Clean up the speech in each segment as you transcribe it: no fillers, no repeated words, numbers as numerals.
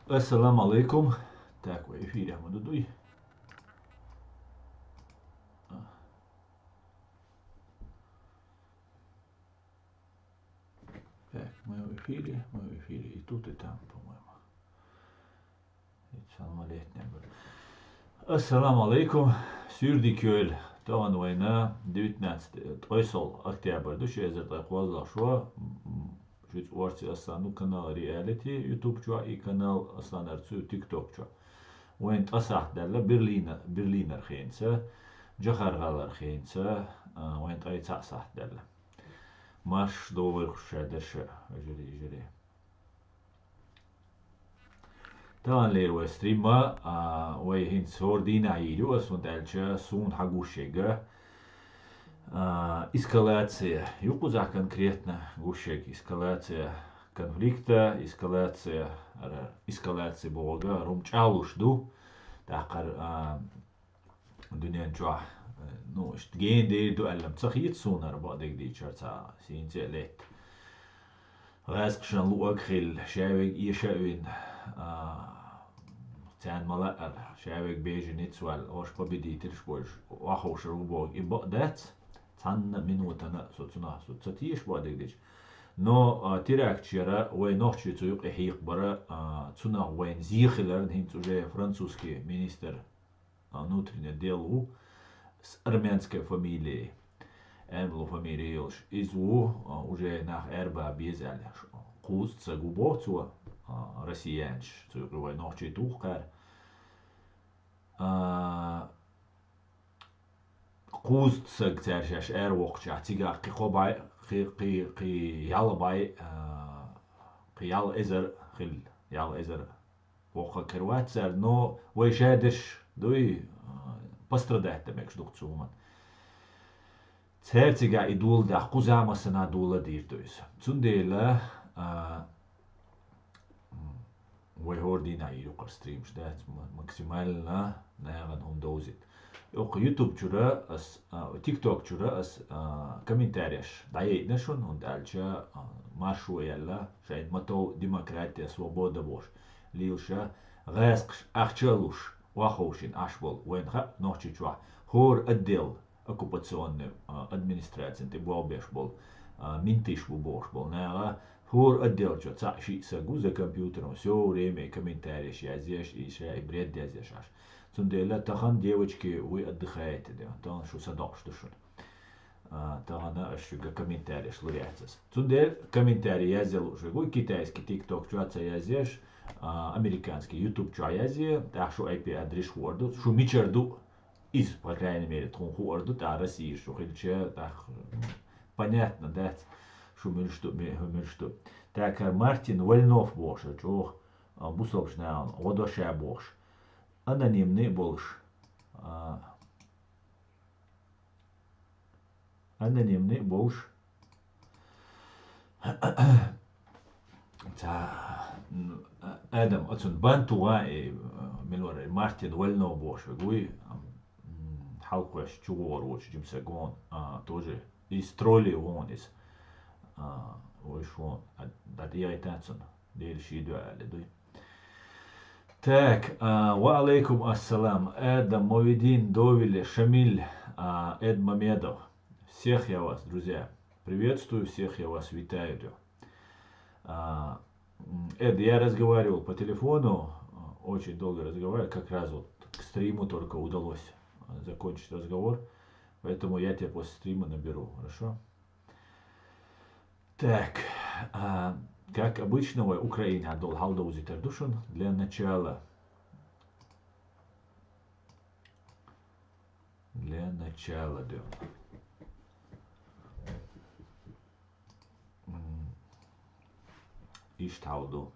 Assalamu alaikum. Так, в эфире Мадудуй. Так, мы в эфире. И тут, и там, по-моему. Assalamu alaikum. Sürdi köl. Doğan oyna 19 Toysol октябрь. Şezerdə qozlaşwa. Жүз орси аслану канал reality YouTube чуа и канал аслан арцу TikTok чуа. وين تصح دلا برلينر خينسا جخر غالر خينسا وين تايتsa صح دلا مارش دور خشادرش جري طبعا لير وستريما وي هين سوردين عيدو اسون دالچا سун хагушега эскалация юкуза конкретно гушек эскалация конфликта эскалация бога румчалушду تاقر دنيا جوا نو اشت جين دير دو ألم تخيط سونر بعدك دي شرطا سين زلت غاز قشان لو أكخل شاوك يشاوين تان ملأر شاوك بيجي نتسوال وش ببدي ترشبوش وحوش روبوك إبقدات تان منوتنا سوتنا سوتساتيش بعدك ديش نو تراك تشيرا وين نوحشي تيوق إحيق برا تسونا وين زيخلرن هين تجاه فرنسوسكي مينيستر внутреннее дело с армянской фамилией. Эмблу фамилию изу уже nach Erba безаль куст губовцу россиянч цугровой ночи тухкар куст сагцершаш эрвокча тига қиқобай қи ялбай қиял эзер хил ял эзер воха керватсер но вейшедиш دوي пострадать тамек ждук цуман церцига идул да кузама сана дула диртуис цундела وي هوردينا يقر ستريم شدات максимально ناغن هم دوزит يوق يوتيوب جرا اس تيك توك جرا اس комментариеш даетнешон und алча маршу яла шайд мато демократия свобода бош лилша غاسق اخчалуш وخوشين أشبال وين خا نوشي شوا هور الدل оккупационный администрация تبغى بيشبال منتش ببوشبال ناقة هور الدل جو تعشي سجوزة كمبيوتر وسو ريمي كمنتاري شيء إيش بريد يازيش عش تندلا تخن ديوچكي وي الدخايت ده تان شو صدقش تشون تانا أشجع كمنتاري شلورياتس تندل كمنتاري يازل شو كيتايسكي تيك توك جو يازيش американский YouTube чаязи, так что IP адрес хорду, что мичерду из, по крайней мере, тон хорду, та России, что хильче, так понятно, да, что мы что. Так Мартин Вольнов бош, что бусовшна, водоша бош, анонимный больше, анонимный больше. آدم أتون بانتوا ملور مارتن ولنو بوش وقوي حلقوش جوور وش جمسكون توجه يسترولي وون إس وش وون دادية تاتسون دير شيدو على دوي Так, وعليكم السلام. Это Мовидин Довили Шамиль Эд Мамедов. Всех я вас, друзья, приветствую, всех я вас витаю. Эд, я разговаривал по телефону, очень долго разговаривал, как раз вот к стриму только удалось закончить разговор, поэтому я тебя после стрима наберу, хорошо? Так, как обычно, Украина отдал халдоузи тердушин для начала. Да. Иштауду.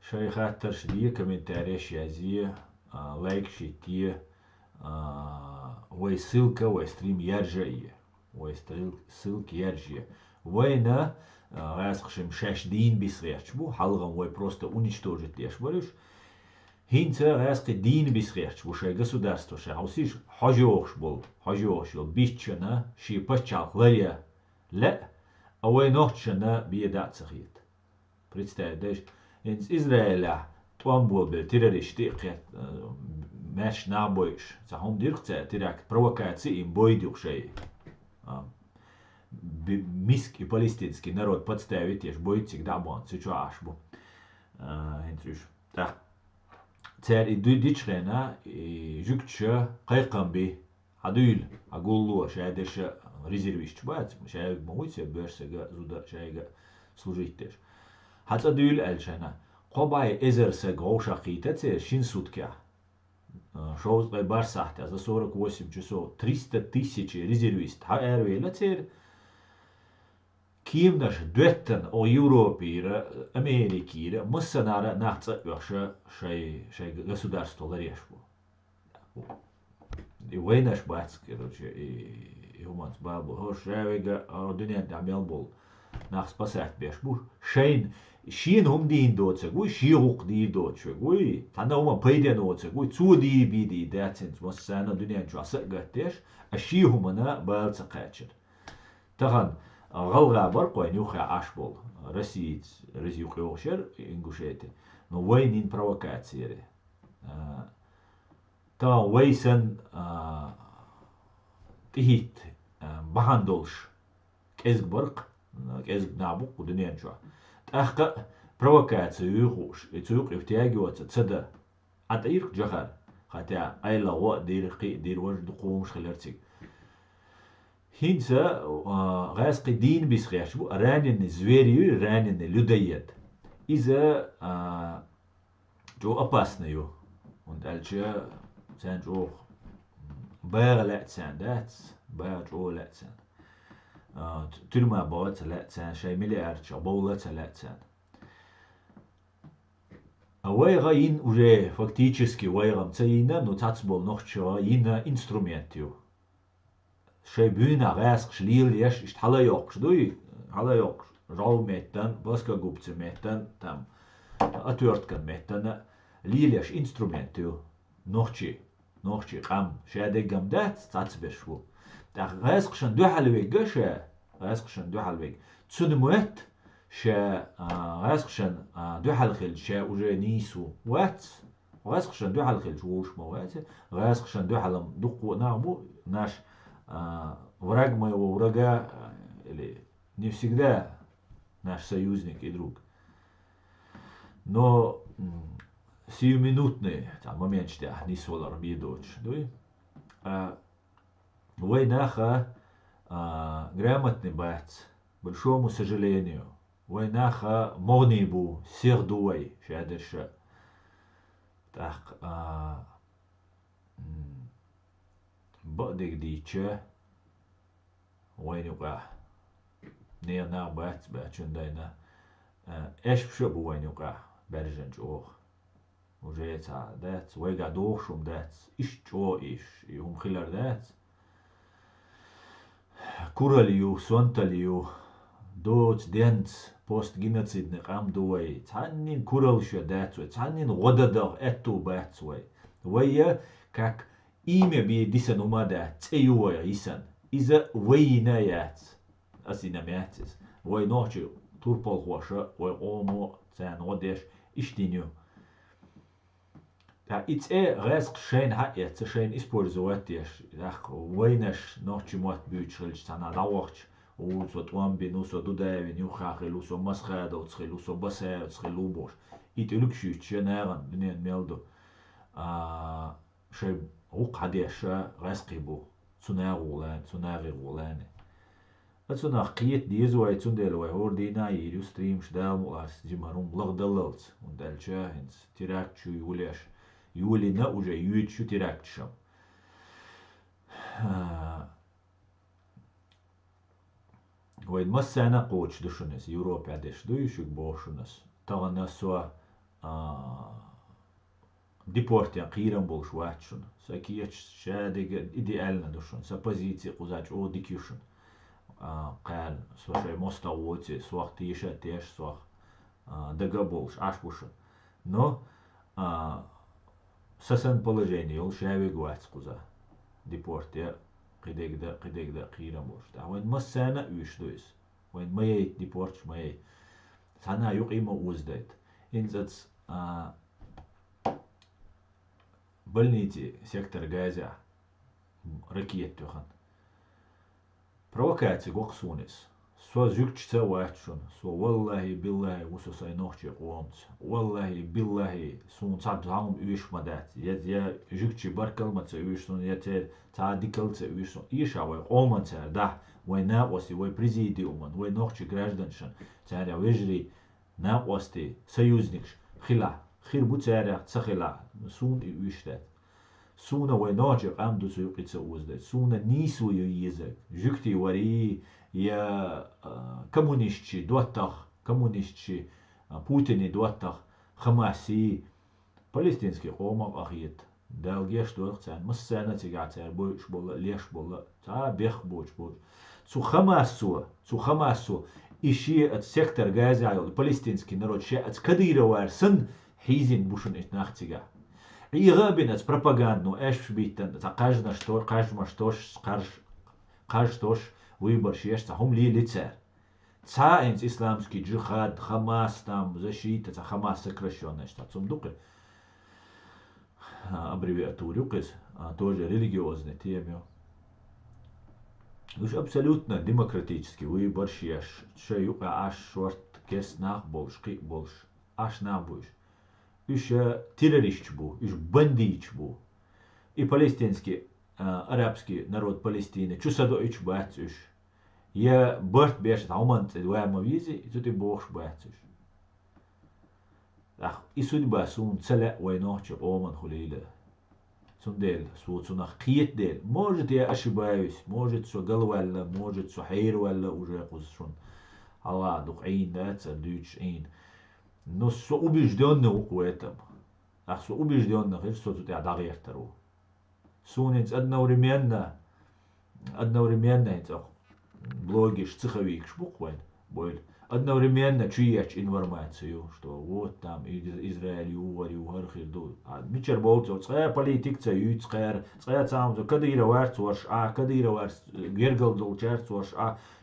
Шайхаттар шдия комментария шязия, лайк шития, вой ссылка, вой стрим яржая, вой ссылки яржая. Война, расхшим шашдин бисречбу, халгам вой просто уничтожить лишь борюш. Хинца расхи дин бисречбу, шай государство, шай хаусиш хажиохш бол, биччана, ши пачал ларя, ла, а вой нохчана биедат сахит. Представь, из Израиля توامبول بالتيراريشتي قيت ماش نابويش هم ديرقتا تيراك провокации им бойдюк шей миск и палестинский народ подставить еш боит всегда бон сейчас бу хентрюш та цер и дичрена и жукча кайкамби адуил агуллу шайдеш резервист бат шайг могуйся берсега зуда шайга служить теш хата дуил эльшана قبای ازرسه گوشه خیته شین سود که شوز قای بار ساعت از 48 часов 300 тысяч резервист ها ایرویله تیر کیم نش دوتن او Европе Америки مسناره نحت وحشه شای государство ларешку и войнаш бац короче и humans бабу хош шайга дунья дамел бол nach спасать беш бу шейн شين هم دين دوتسك وي شيوق دي دوتشك وي تانا هما بيدين دوتسك وي تو دي بيدي داتنس مسانا دنيا جواسق قتش الشي هما بالتقاتشر تغن غلغا برقوين يوخي عاشبول رسيت رزيوخي وخشر انقوشيتي نو وينين провокацири تغن ويسن تهيت بهاندولش كيزق برق كيزق نابوق ودنيا جوا أخك провокацию يخوش يتسوق يفتياجوات تصدق أتيرك جخر خاطر أي لغة دير وجد قومش خلرتك هينسا غاسق دين بيسخيش بو رانين زويريو رانين لديت إذا جو أباسنيو und ألشا سان جو باغ لا تسان دات باغ جو لا تسان تلما بوت لا تسان شي مليار شبولة لا تسان ويغين уже фактически ويغم تسينا نو تاتسبول نوخشوا ينا инструментيو شي بينا غاسق شليل يش اشتحلا يوقش دوي حلا يوقش راو ميتن باسكا غوبتس ميتن تام اتورتكن ميتن ليل يش инструментيو نوخشي قام شادقم دات تاتسبشو دا غاسق شن دو حلوي غشا غاسق شن دو حلوي تسنموت شا غاسق شن دو حلخل شا وجا نيسو وات غاسق شن دو حلخل جوش موات غاسق شن دو حلم دقو نامو наш враг моего врага или не всегда наш союзник и друг. Но сиюминутный момент, что не сволар бедоч, войнаха грамотный бать, большому сожалению, войнаха могнибу сердуй, шадеша, так بدك ديتشا وين يقع نينا بات باتشون داينا ايش بشو وين يقع برجن جوخ وجيتا دات ويقع دوخشم دات ايش جو ايش يهم خلال دات كوراليو سونتاليو دوت دينت بوست جينوسيد نقام دوي تانين كورالشو دات تانين غددر اتو بات ويا كاك имя би дисан умада цеюя исан иза войнаят асинамятис вой ночи турпол хоша вой омо цан одеш иштиню та ице реск шейн хатя шейн использовать еш ах войнаш ночи мот бючрилч тана давахч у со твамби ну со дудави ню хахелу со масхада уцхелу со басе уцхелу бош итулукшүч ченаган дунен мелдо шей وقعديشا غاسقيبو تناغي غولان أتونا قيت ديزوي تندلوي هور دينا يريو ستريمش دال مؤاس جمهرون بلغ دللت وندالشا هنس تراكتشو يوليش يولي نأوجا يويتشو تراكتشم وين مسانا قوتش دشونس يوروبا دش دويشوك بوشونس تغنى سوا ديبورتيا قيران بولش واتشون ساكيتش شادق إديالنا دوشون سا بوزيتي قوزاج او ديكيوشون قال سوشي مستووتي سواق تيشا تيش سواق دقا بولش عاش بوشون но ساسن положение ол шави гуац قوزا ديبورتيا قيدقدا قيران بولش دا وين مسانا ويش دويس وين مايت ديبورتش مايت سانا يقيمة وزدت إنزت больницы сектор Газа ракет тюхан. Провокация гоксунис. Со зюкчца вачун. Со валлахи биллахи усусай нохчи قومت. Валлахи биллахи сун цад заум уиш мадат. Я зюкчи баркал маца уиш сун я те цадикалца уиш сун. Ишавай قومанца да. Вой наости, вой президиуман, вой нохчи гражданшан. Царя вежри наости союзникш. Хила. Хир буцаря цахила. Сун и уиштат. Суна войночек амду суюкица уздать. Суна нисую язык. Жюкти вари я коммунистчи дуаттах, коммунистчи Путини дуаттах, Хамаси, палестинский хомак ахит. Далгеш дуахцан, массана тигацар, бойш бола, леш бола, та бех боч боч. Цу Хамасу, ищи от сектор Газа, палестинский народ, ще от Кадыровар, сын хизин бушен ит нахтига. يغابن از propaganda اش بيتن تقاجنا شتور قاجما شتوش قاجتوش ويبرشيش تهم لي لتسار تا انت اسلامسكي جهاد حماس там защита تا حماس сокращенно что цумдуки аббревиатуру кыз тоже религиозные темы. Уж абсолютно демократический выборщеш шею аш шорт кес нах болшки болш аш на буш. Уж террорист был, уж бандит был. И палестинский, арабский народ Палестины, чусадоич бацуш. Я борт бешет, аумант, двоема визи, и тут и бог бацуш. Ах, и судьба сун целя войнохча оман хулиля. Сундель, сунах киет дель. Может, я ошибаюсь, может, со галвалла, может, со хайрвалла уже кузшун. Аллах, дух айн, да, цадуч айн. Но со убежденный в этом. Ах, со убежденный, что тут я дагертеру. Сунец одновременно это блогиш цеховик шбуквайн, боль. Одновременно чуяч информацию, что вот там Израиль юварю хархирду. А мичер болцо, цая политик цаюй цхэр, цая цамзо, кадыра варц варш, кадыра варц гергалдол чарц варш,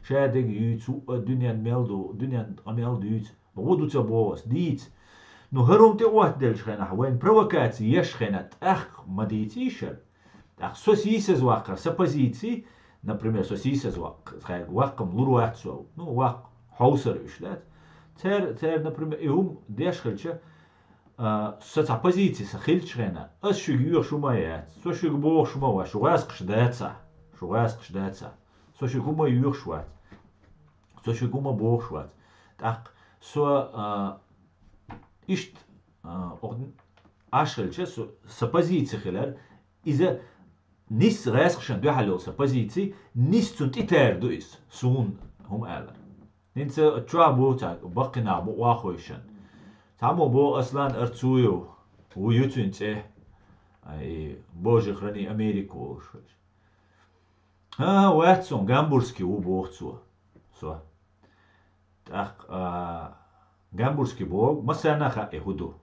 шадыг юйц, дюнян амелду юйц. Будут обоз, диц. Но харум те уахдел шхена, вен провокации ешхена, ах, мадитишер. Ах, сосисез вакар, с оппозиции, например, сосисез вакам луруатсо, ну, вак, хаусер ушлет. Цер, например, иум дешхельче, с оппозиции сахильчхена, ас шугюр шумаят, со шугбо шумава, шугаск ждается, со шугума юршват, со шугума бошват. Так, со ишт ашельче с оппозиции хилер из-за нис ресхшен духалил с оппозиции нис цунт итер дуис сун хум алер нинца чуабу так бакина бу вахойшен тамо бо аслан арцую уютунце ай боже храни Америку ватсон гамбургский уборцу со так гамбургский бог масанаха эхуду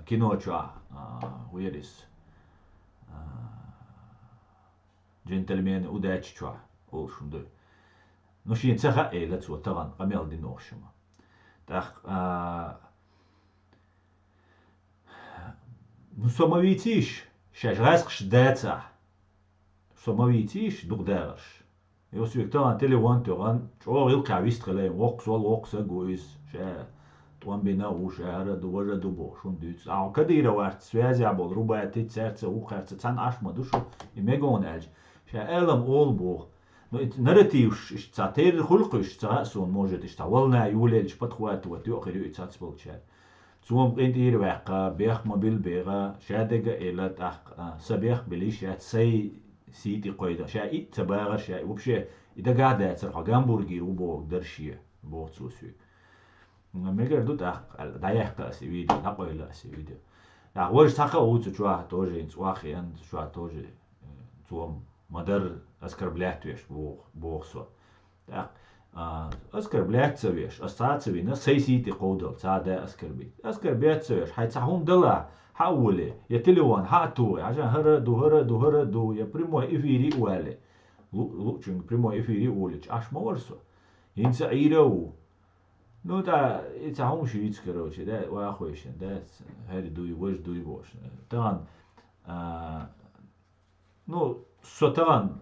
киноча уерис джентльмен удачча олшунду ну шин цаха элацу таган амел диношма так ну самовитиш шажраск ждаться самовитиш дугдарш Йосвиктан телеван тоган чо илка вистреле воксол вокса гуис ша туан бина ушара дуважа дубо шун дюц а кадира варт связя бол рубати церца ухарца цан ашма душу и мегон элж ша элам олбо но нарратив цатер хулкуш цасон может ишта волна юлелж подхват вот йохирю цацбол ча цум интир вака бех мобил бега шадега элат ах сабех билишат сей سيتي قيدا شاي تباغر شاي وبشي إذا قاعد يتصرف جامبورجي وبو درشية بو تسوسي ميجر دوت دايح كاسي فيديو نقول لا سي فيديو لا وش تاخا وتو شوا توجي انت واخي انت شوا توجي توم مدر اسكر بلاتوش بو سو اسكر بلاتوش استاتسوي نا سي سيتي قودل ساده اسكر بيتسوش حيتصحون دلا حولي يا تليفون هاتو عشان هردو يا بريمو افيري والي لوتشن بريمو افيري ولج اش ما ورسو ينسى عيرو نو تا يتعهم شيتس كروشي ده واخويشن ده هادي دوي وش دوي بوش طبعا ну سوتان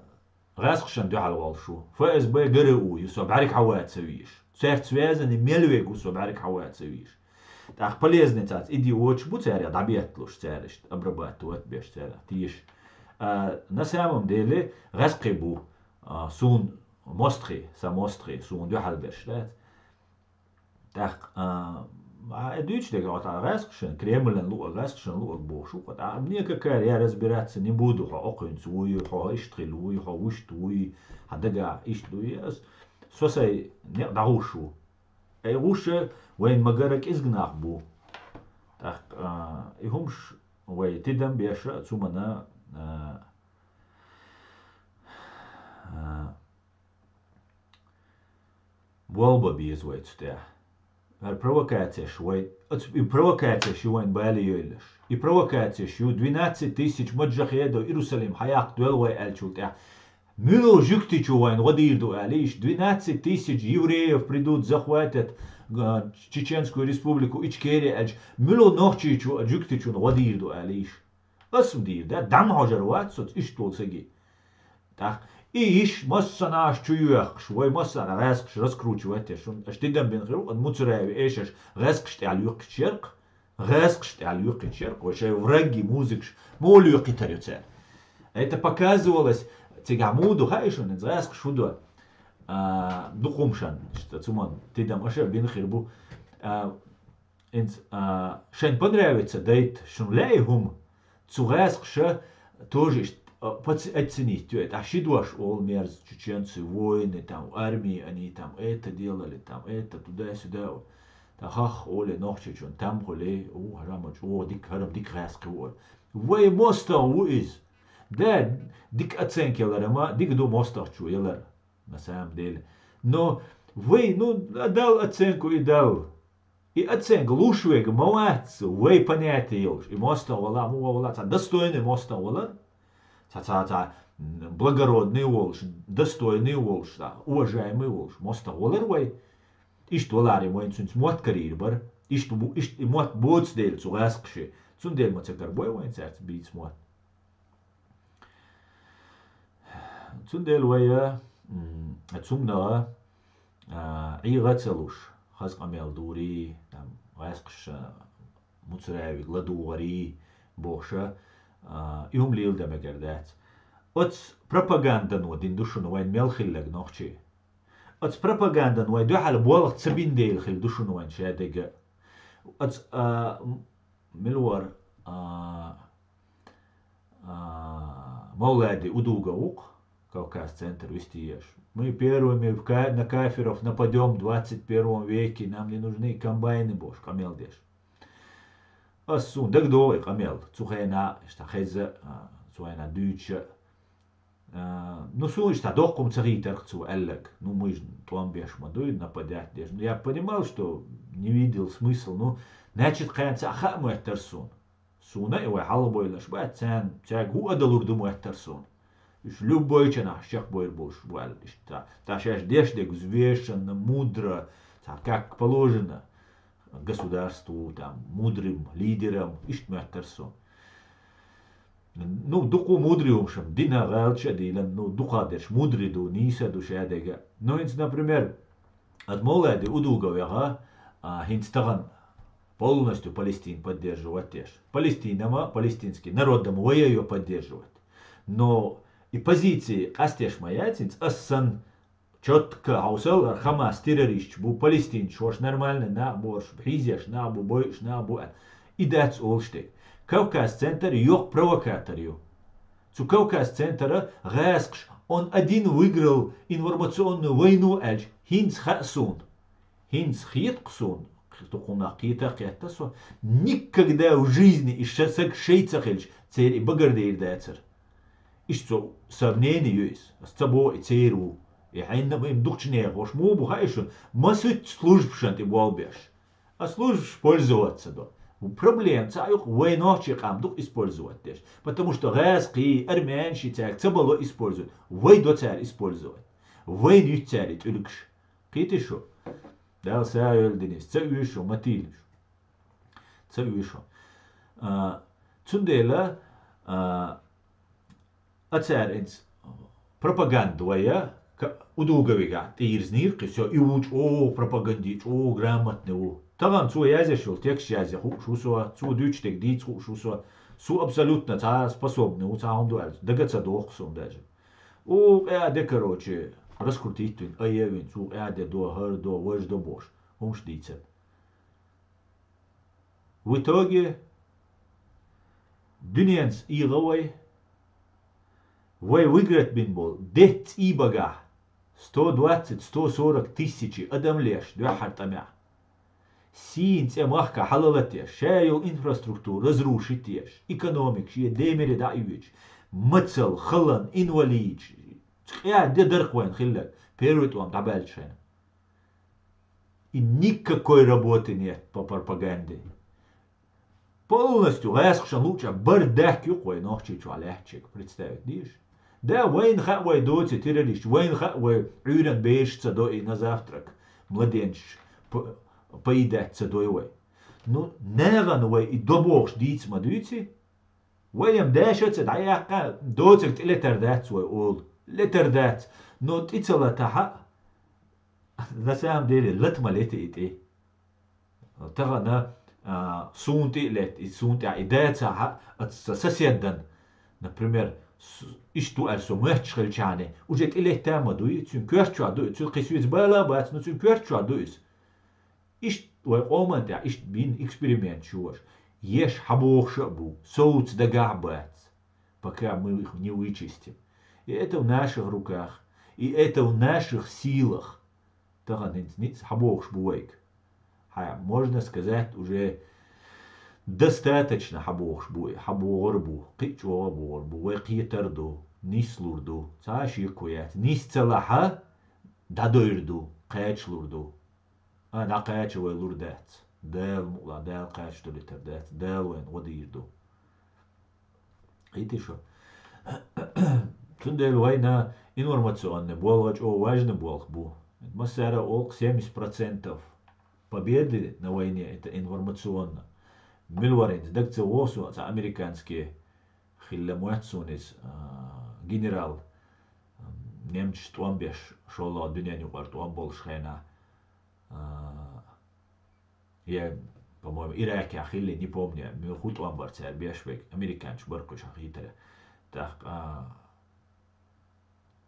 غاسقشن دو على والشو فاز بي قرقو يسو بعرك حوات سويش سيرت سويزن ميلويك وسو بعرك حوات سويش تاخ полезный цац иди уч бу царя дабиетлуш цариш обрабатывать беш царя тиш на самом деле غاسقبو سون مستخي سامستخي سون دو حلبش تاخ А дичь говорит, а раскшен, Кремль, раскшен, бошу, а мне какая, я разбираться не буду, ха окунцую, ха иштрилую, ха уштуй, ха дага иштуй, сосай не даушу. Эй руше, вейн магарак изгнах бу. Так, и хумш, вей тидам беша, цумана, волба безвейцтя. Провокация швой, и провокация швой балиёлеш, и провокация швой 12 тысяч маджахедо Иерусалим хаяк дуэлвай эльчултя. Мило жюкти чувайн водирду алиш, 12 тысяч евреев придут захватят Чеченскую республику Ичкерия эльч. Мило нохчи жюкти чун водирду алиш. Асудир, да, дам хажарват соц иштул сеги. Так. إيش مصنع شويخ شوي مصنع غاسقش раскручивать شون أشتدم بين غيره المتراوي إيش غاسقش على اليوق الشرق غاسقش على اليوق الشرق وشيء враги музыкш мол юки тарюцер. Это показывалось тягамуду хайшон غاسقش шудо духумшан что цуман тидам аше бин хирбу инс шен понравится дайт шун лейхум цу غاسقش тоже оценить, а щидваш ол мерз, чеченцы, воины, там, армии, они там это делали, там, это, туда-сюда. Тахах, оле, нохчечон, там, холе, харамач, дик, харам, дик, раски, Вой моста уиз. Да, дик оценки ларама, дик до моста чу, елар, на самом деле. Но, вой, ну, дал оценку и дал. И оценка, лушвега, молодцы, вой понятие елш. И моста вала, мува вала, достойный моста вала. Благородный волш, достойный волш, уважаемый волш, моста волервай, ишту лари воинцунц мот карьербар, ишту мот боцдель цу раскши, цундель мацакарбой воинцерц бить мот. Цундель вая, цумна, и рацелуш, хазкамел дури, там раскш, муцрави, гладуари, боша. И умлил да мегердец. Оц пропаганда но дин душу но вайн мелхиллэг нохчи. Оц пропаганда но ду хал болх цбин дейл хил душу но вайн шадега. Оц милвар молоди удуга ук Кавказ центр вестиеш. Мы первыми на кафиров нападем в 21 веке, нам не нужны комбайны бош, камелдеш. السون دك دو قميل تسوخينا اشتخيز تسوخينا دوتش نسو اشتدوقم царитер цу эллек ну мы ж туам беш мадуид нападять деш я понимал что не видел смысл ну значит кайнца аха муэттерсун суна и халбой лаш бат цан чагу адалур ду муэттерсун иш любой чана шех бойр бош буал ишта ташаш деш дек взвешенно мудро как положено государству, там, мудрым лидерам, иштмяттерсо. Ну, дуку мудрюшам, дина галча дилан, ну, духадеш, мудриду, ниса душадега. Ну, например, от молоди удуговяга, хинстаган полностью Палестин поддерживать теж. Палестинама, палестинский народ ее поддерживать. Но и позиции астеш маятинц, ассан четко аусал Хамас террорист, бу Палестин, шош нормально, на борш, бхизеш, на бу бойш, на бу. И that's all штек. Кавказ центр йог провокаторию. Цу Кавказ центра гаскш, он один выиграл информационную войну эльч, хинц хасун. Хинц хитксун, тухуна кита киттасу, никогда в жизни и шесек шейцах эльч, церь и багардеир дайцер. Ишцо сомнение есть, с собой церу. И хайна им духчнее, вош му бухайшун, масуть службшант и болбеш. А служб пользоваться до. Проблем цаюх войночи камдух использовать деш. Потому что гаски, армянши царь, цабало используют. Вой до царь использовать. Вой не царь, тюлькш. Кити шо? Дал саюэль денис, цаюшо, матилиш. Цаюшо. Цундела, Atcerieties, propagandoja, ka udūgavīgā tīrznīr, ka jau jūč, propagandīč, grāmatne, Tagan cu jāzešul, tekst jāze, šuso, cu дючтек дīc, šuso, su абсолютно ца способны, у ца он дуэль, дага ца дохсум даже. Де, короче, раскрутить твин, евин, цу де до, хар до, вож до бош, шдицет. В итоге, дюнянс и лавай, вой выиграть бин бол, дец и бага, 120-140 тысячи адам леш, два хартамя. Синц махка халалатеш, шейл инфраструктуру разрушитеш, экономик, шие демери даивич, мацал, халан, инвалидж, де дархвен хиллак, первый вам табельчен. И никакой работы нет по пропаганде. Полностью лэскшан лучше бардак юквай нохчичу алехчик, представить, дишь? Да, вайн хавай доти террорист, вайн хавай юрен бейшца до и на завтрак, младенч, поедаться доевой. Ну, негануй и добош диц мадуйти, вайм дэшется, да яка, доцик летердат свой ол, летердат, но тицела таха, на самом деле, латма летит, тагана, сунти лет, и сунти, и дэца, соседан, например, ишту арсо мэтчхэл чане, уже иле тема дуй, цюн кёрчу адуй, цюн кисвиц бала бац, но цюн кёрчу адуйс. Ишт вай оманта, ишт бин эксперимент чуваш. Еш хабох шабу, соуц дагабац, пока мы их не вычистим. И это в наших руках, и это в наших силах. Таган ниц хабох шбуэйк. Можно сказать уже достаточно хабох шбуэ, хаборбу, кичуаборбу, вайкитарду, нислурду, цашикуят, нисцалаха, дадойрду, кэчлурду. أنا قاعد وين لوردات دال مقلا دال قاعد شتولي تردات دال وين وديردو إيتي شو تندل وينا информационный болгач важный болг бу масара олк 70% победы на войне это информационно милваринс дакце осу американские хиллемуатсунис генерал немч туамбеш шоло дуняню кварту амбол шхена я, по-моему, Ираке ахилли, не помню, милхут ламбарцер, бешвек, американч, баркуш ахитера. Так,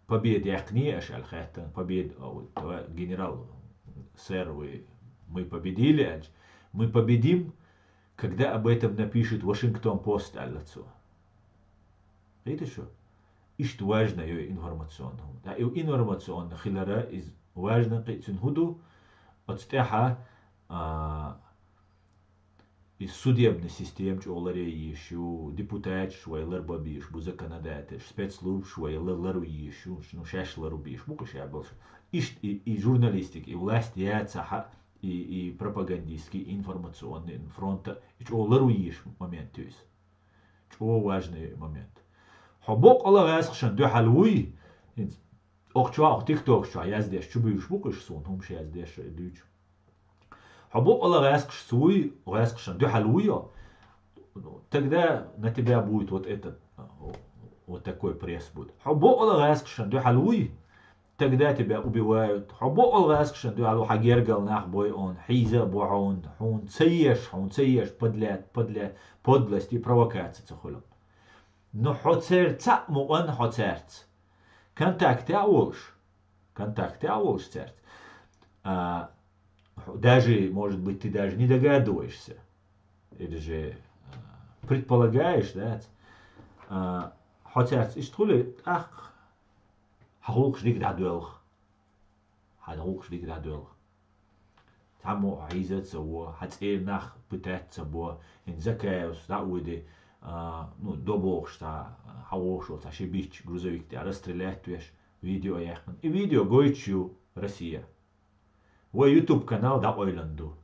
побед яхни ашал хайтан, побед, генерал, сэр, мы победили, мы победим, когда об этом напишет Вашингтон Пост аллацо. Видите что? Ишт важно ее информационно. Да, и информационно хилара из важно кицун худу, отстяха из судебной системы чоларе еще депутат швайлер бабиш бу законодатель спецслужб швайлер еще ну шашлер биш бука шабл и журналистик и власть яцаха и пропагандистский информационный фронта и чолару еш момент то есть чо важный момент хабок аллагас шан ду халуи окчва тикток шо яздеш чубиш букаш сон хум яздеш дуч хабок аллагас суй аллагас шан ду халуи тогда на тебя будет вот этот вот такой пресс будет хабок аллагас шан ду халуи тогда тебя убивают хабок аллагас шан ду халу хагергал нах бой он хиза буон хун цееш подлость и провокация цохолом но хоцерца муан хоцерц контакты аулш церц даже может быть ты даже не догадываешься или же предполагаешь да хоцерц иштхуле ах хахулш дик дадуэлх тамо айзаца во хацернах пытаться бо ин закаус да уйди ну, добох, что хавошел, ошибич, грузовик, ты расстрелять веш, видео яхман. И видео гойчу Россия. Во YouTube канал да Ойланду.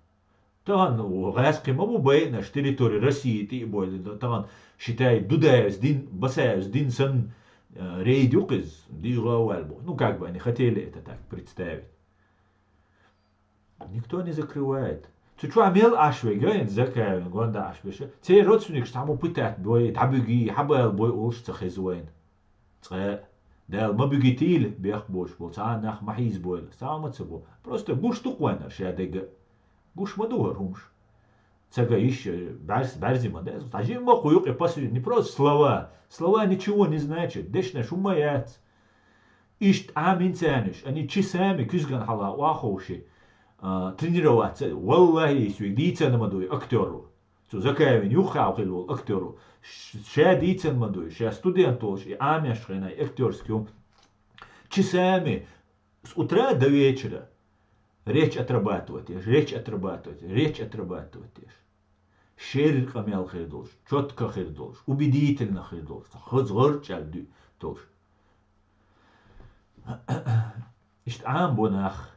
Таган гайски мабу бай на территории России ты бой. Таган считай дудаевс дин басаевс дин сан рейдюкиз дигауальбо. Ну как бы они хотели это так представить. Никто не закрывает. Цучу амел ашвега, закая, гонда ашвеша. Те родственник штаму пытать бой, табуги, хабал бой улш цахизуэн. Дал мабугитил бях бош бол, нах махиз бой, самацабо. Просто гуш туквайнер шадега. Гуш мадугар хумш. Цага еще барзима, да? Тажим махуюк и пасу, не просто слова. Слова ничего не значат. Дешна шумаят. Ишт амин цяниш, они часами кюзган хала уахоши. Тренироваться. Валлахи, свой дийцан мадуй актеру. Цу закаевин юхау хилул актеру. Ша дийцан мадуй, ша студентолш и амяшхайнай актерскую. Часами с утра до вечера речь отрабатывать, речь отрабатывать, речь отрабатывать. Шерир камял хирдолш, четко хирдолш, убедительно хирдолш, хозгорчал долш. Ist aanbonach.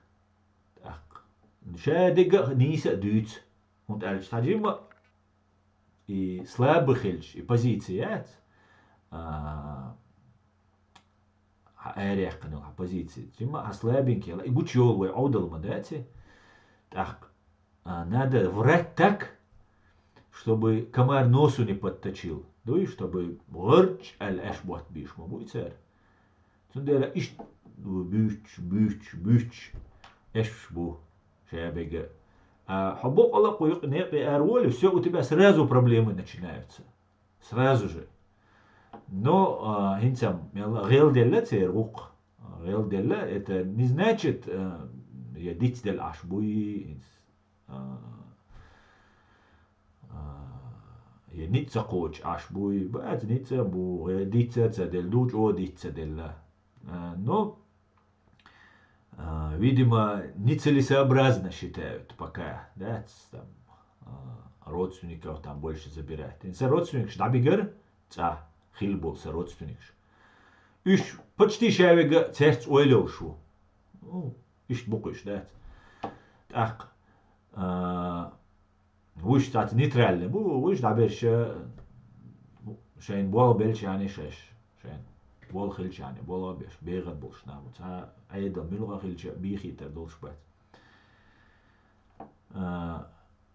Шадига ниса дюц. Und als таджима и слабый хильч, и позицият. Аэрях канал, позиции. Джима слабенький, и гучел, и аудал мадати. Так, надо врать так, чтобы комар носу не подточил. Ну и чтобы горч аль-эшбот бишма будет царь. Цундера иш büch эшбу шабега. А хабок Аллах некий арволи, все у тебя сразу проблемы начинаются. Сразу же. Но инсам гелделла церук. Гелделла это не значит я дитдел ашбуи я ница коч ашбуи, бац ница бу, дица цадел дуч о дица делла. Но видимо, нецелесообразно считают пока, да, там, родственников там больше забирать. Инса родственник штабигер, хилболса родственник. Иш почти шавега церц уэлёшу. Ну, иш букуш, да. Так, вуш тат нейтральный, вуш даберш шайн бол белчани шеш, шайн. بول خلشاني بول أبيش بيغر بولش نامو تا أيضا ملغا خلش بيخي تردولش بات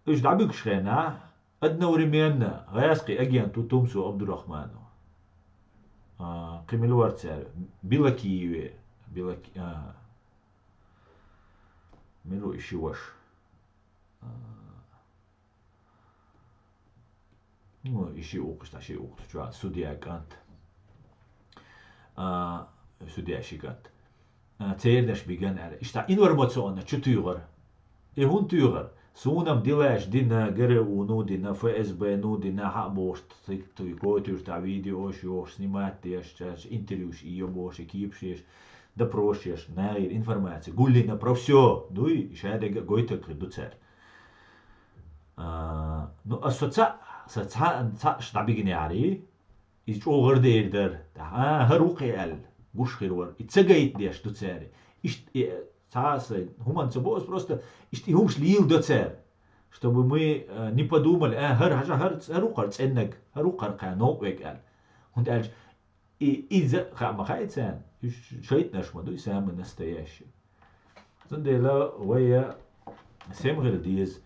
إيش دعبك شخينا أدنا ورمينا غياسقي أجيان تو تومسو عبد الرحمن قيمل ورتسار بلا كيوي بلا ملو إشي وش إشي أوقش تاشي أوقش جوا سوديا كانت судья шикат. Цердаш биган аля. Ишта информационно чутюгар. И хун тюгар. Сунам дилаш дина ГРУ, ну дина ФСБ, ну дина хабош, ты котюш та видео шош, снимать теш, интервьюш и ёбош, и кипшеш, допросишь, найр, информация. Гулина про все. Ну и шаде гойта кредуцер. Ну а соца штабигняри. إيش أوغر دير هروقي ال гуш хирвар и цегает деш до цари ишт цаасы хуман цебос просто ишт и хумш лил до царь чтобы мы не подумали харукар ценнег харукар кановек ал und и из хамахайцен шейт наш маду самый настоящий зандела вая семгер диз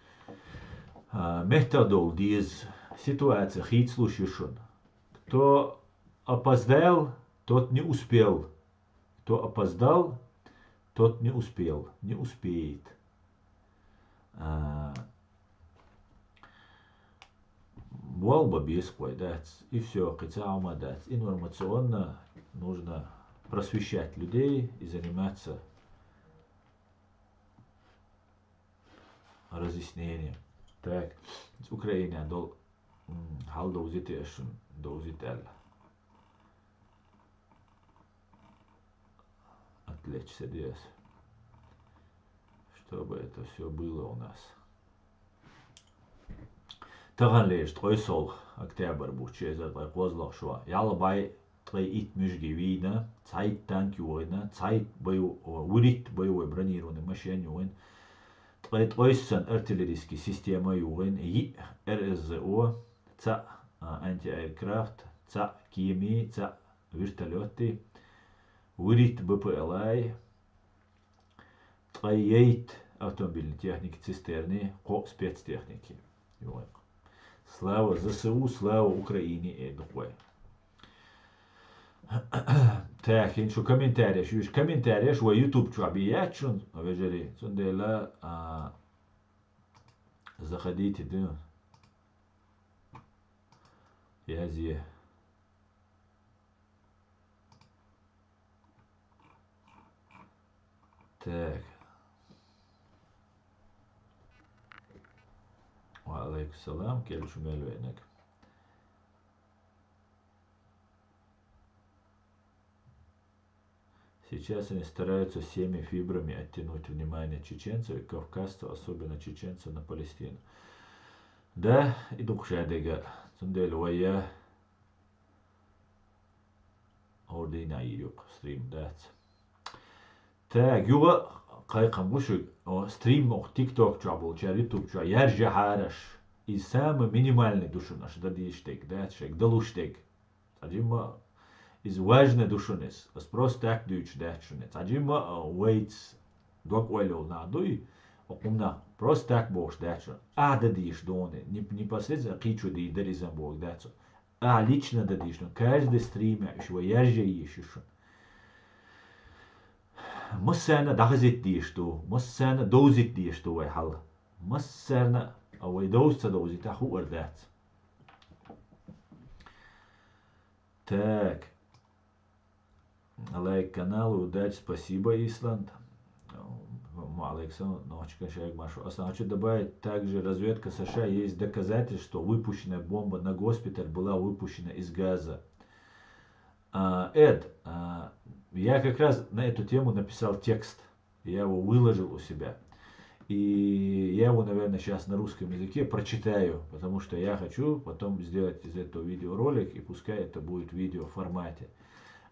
методол диз ситуация хит слушаешь. Кто опоздал, тот не успел. Кто опоздал, тот не успел, не успеет. Волба бесквой дать. И все, кицаума дать. Информационно нужно просвещать людей и заниматься разъяснением. Так, с Украины дол халда узитешн. Доузител. Отвлечься здесь. Чтобы это все было у нас. Таган лишь тройсол октябрь бучезер возлах шва. Ялабай трей ит мюжги вина, цайт танки война, цайт бою урит боевой бронированной машине войн. Тройсон артиллерийские системы войн и РСЗО, ца антиаэркрафт, ца кими, ца вертолеты, вырит БПЛА, троейт автомобильной техники, цистерны, спецтехники. Слава ЗСУ, слава Украине, духой. Так, иншу комментарии, шуш комментарии, шо YouTube чуабият шун, вежери, сундела, заходите, да, язи. Так. Алейкум салам, келшу мелвенек. Сейчас они стараются всеми фибрами оттянуть внимание чеченцев и кавказцев, особенно чеченцев, на Палестину. Да, и дух шадега, цундель вая, ордина ирюк, стрим дать. Так, юга, кайкам гушук, стрим ох тикток чабул, чар ютуб ча, яржа хараш, и самый минимальный душу наш, да диштег, да шег, далуштег. Аджима, из важной душунес, просто так дюч дачунец. Аджима, уэйтс, док уэлил надуй, окумна, просто так бош дачун. Да диш доны, непосредственно кичу ди даризам бог дачун. Лично да диш, каждый стриме, еще яржа еще. Массана дахазит дишту, массана дозит дишту вай хал. Массана авай дозца дозит, аху ардат. Так. Лайк каналу, удачи, спасибо, Исланд. Александр, ночка, шайк машу. Хочу добавить, также разведка США есть доказательства, что выпущенная бомба на госпиталь была выпущена из газа. Эд, я как раз на эту тему написал текст, я его выложил у себя. И я его, наверное, сейчас на русском языке прочитаю, потому что я хочу потом сделать из этого видеоролик, и пускай это будет в видео формате.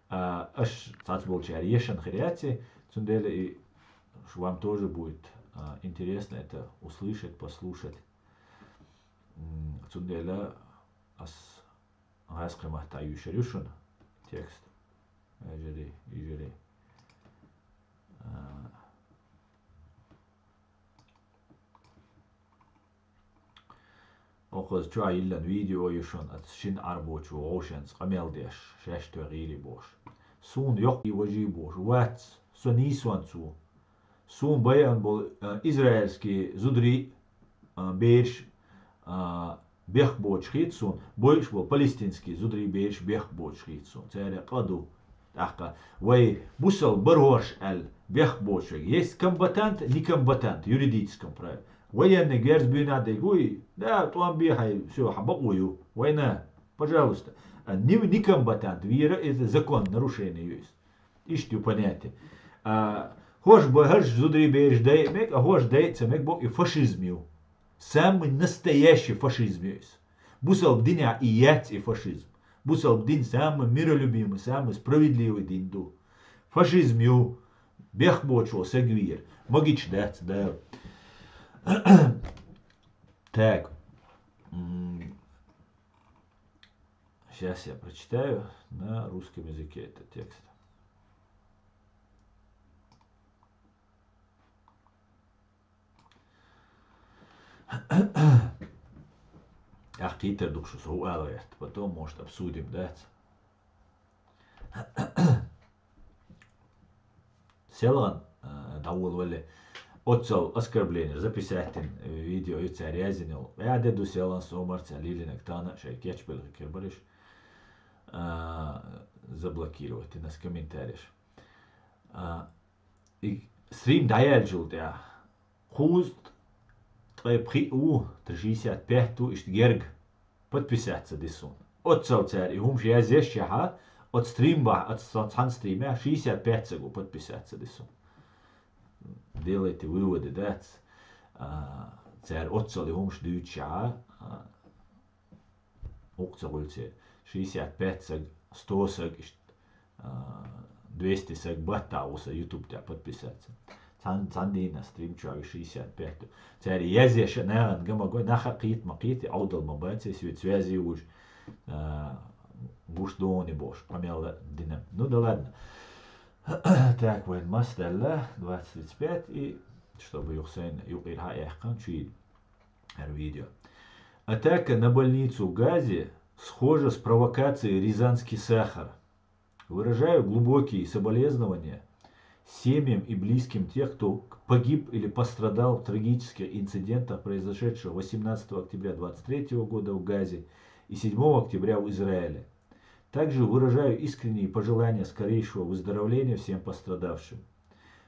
Аж цацболчар ешан хряти, цунделе, и вам тоже будет интересно это услышать, послушать. Цунделе ас гаскамахта юшерюшун текст. Ежели. Оhoz чуа иллан видео юшун от шин арбочу оушенс камелдеш шешто гири бош. Сун yok и вожи бош. Вац сонисванцу. Сун баян бол израильский зудри бейш бех боч хитсун. Бойш бол палестинский зудри бейш бех боч хитсун. Царе каду. Ахка. Вай бусал барош ал бех боч. Есть комбатант, не комбатант, юридическом праве. Военный герцбюнадегуй, да, туан бихай, все, хабакую, война, пожалуйста. Не комбатант, вера, это закон, нарушение есть. Ищите понятие. Хош бахаш зудри бейш даймек, а хош дайцамек бог и фашизмию. Самый настоящий фашизм есть. Бусал бдиня и ять и фашизм. Бусал бдин самый миролюбимый, самый справедливый динду. Фашизмию, бех бочо, сегвир. Могич дать, да. Так, сейчас я прочитаю на русском языке этот текст. Ах, Питер душу суалает, потом, может, обсудим, да? Селан, давулвали. Отцел оскорбление, записать видео и царязинил. Я деду селан сомарца лилинек тана, шайкеч был кирбариш. Заблокировать и нас комментариев. И стрим даяджул да. Хуст твой при 65 ту ишт герг подписаться десун. Отцел царь и хумш я здесь шаха от стримба от сан стрима 65 сегу подписаться десун. Делайте выводы, да? Царь отцел и хумш дюча окцелуйте 65 саг 100 саг 200 саг баттауса YouTube тебя подписаться. Цандина стрим чуави 65. Царь язеш наган гамагой нахакит макити аудал мабати связи уж гуш дони бош. Помяла динам. Ну да ладно. Так, воин мастелла 25 и чтобы Юхсейн юқирха яхкан чуид видео. Атака на больницу в Газе схожа с провокацией «Рязанский сахар». Выражаю глубокие соболезнования семьям и близким тех, кто погиб или пострадал в трагических инцидентах, произошедших 18 октября 2023 года в Газе и 7 октября в Израиле. Также выражаю искренние пожелания скорейшего выздоровления всем пострадавшим.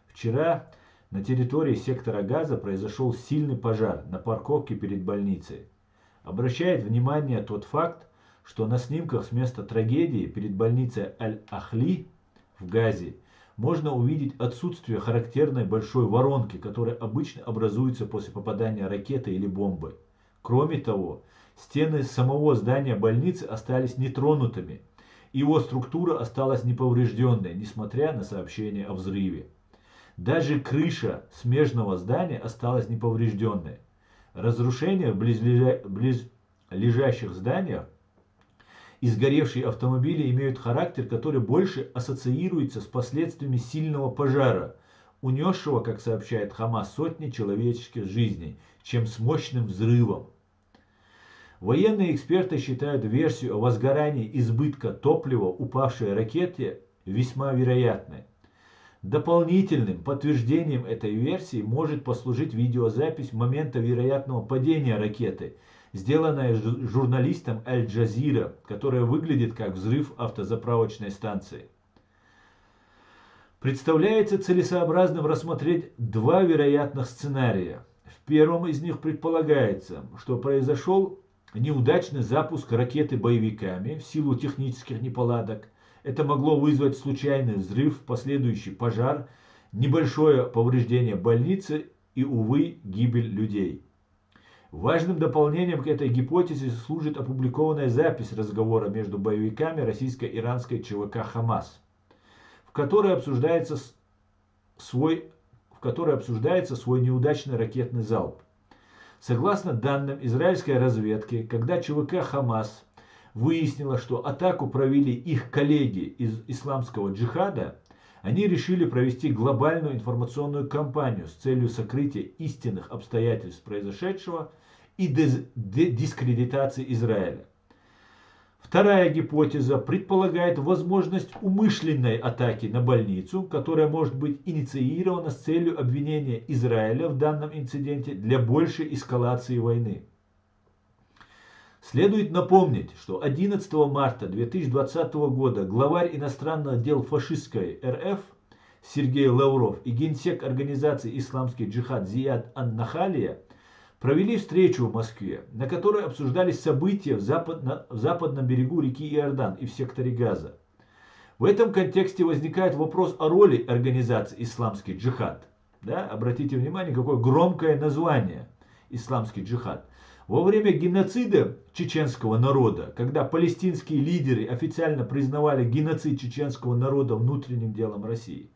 Вчера на территории сектора Газа произошел сильный пожар на парковке перед больницей. Обращает внимание тот факт, что на снимках с места трагедии перед больницей Аль-Ахли в Газе можно увидеть отсутствие характерной большой воронки, которая обычно образуется после попадания ракеты или бомбы. Кроме того, стены самого здания больницы остались нетронутыми, и его структура осталась неповрежденной, несмотря на сообщения о взрыве. Даже крыша смежного здания осталась неповрежденной. Разрушения в близлежащих зданиях и сгоревшие автомобили имеют характер, который больше ассоциируется с последствиями сильного пожара, унесшего, как сообщает Хамас, сотни человеческих жизней, чем с мощным взрывом. Военные эксперты считают версию о возгорании избытка топлива упавшей ракете весьма вероятной. Дополнительным подтверждением этой версии может послужить видеозапись момента вероятного падения ракеты, сделанная журналистом Аль-Джазира, которая выглядит как взрыв автозаправочной станции. Представляется целесообразным рассмотреть два вероятных сценария. В первом из них предполагается, что произошел неудачный запуск ракеты боевиками в силу технических неполадок. Это могло вызвать случайный взрыв, последующий пожар, небольшое повреждение больницы и, увы, гибель людей. Важным дополнением к этой гипотезе служит опубликованная запись разговора между боевиками российско-иранской ЧВК «Хамас», в которой обсуждается свой неудачный ракетный залп. Согласно данным израильской разведки, когда ЧВК «Хамас» выяснила, что атаку провели их коллеги из исламского джихада, они решили провести глобальную информационную кампанию с целью сокрытия истинных обстоятельств произошедшего и дискредитации Израиля. Вторая гипотеза предполагает возможность умышленной атаки на больницу, которая может быть инициирована с целью обвинения Израиля в данном инциденте для большей эскалации войны. Следует напомнить, что 11 марта 2020 года главарь иностранных дел фашистской РФ Сергей Лавров и генсек организации «Исламский джихад» Зияд ан-Нахалия провели встречу в Москве, на которой обсуждались события в западном берегу реки Иордан и в секторе Газа. В этом контексте возникает вопрос о роли организации «Исламский джихад». Да? Обратите внимание, какое громкое название «Исламский джихад». Во время геноцида чеченского народа, когда палестинские лидеры официально признавали геноцид чеченского народа внутренним делом России,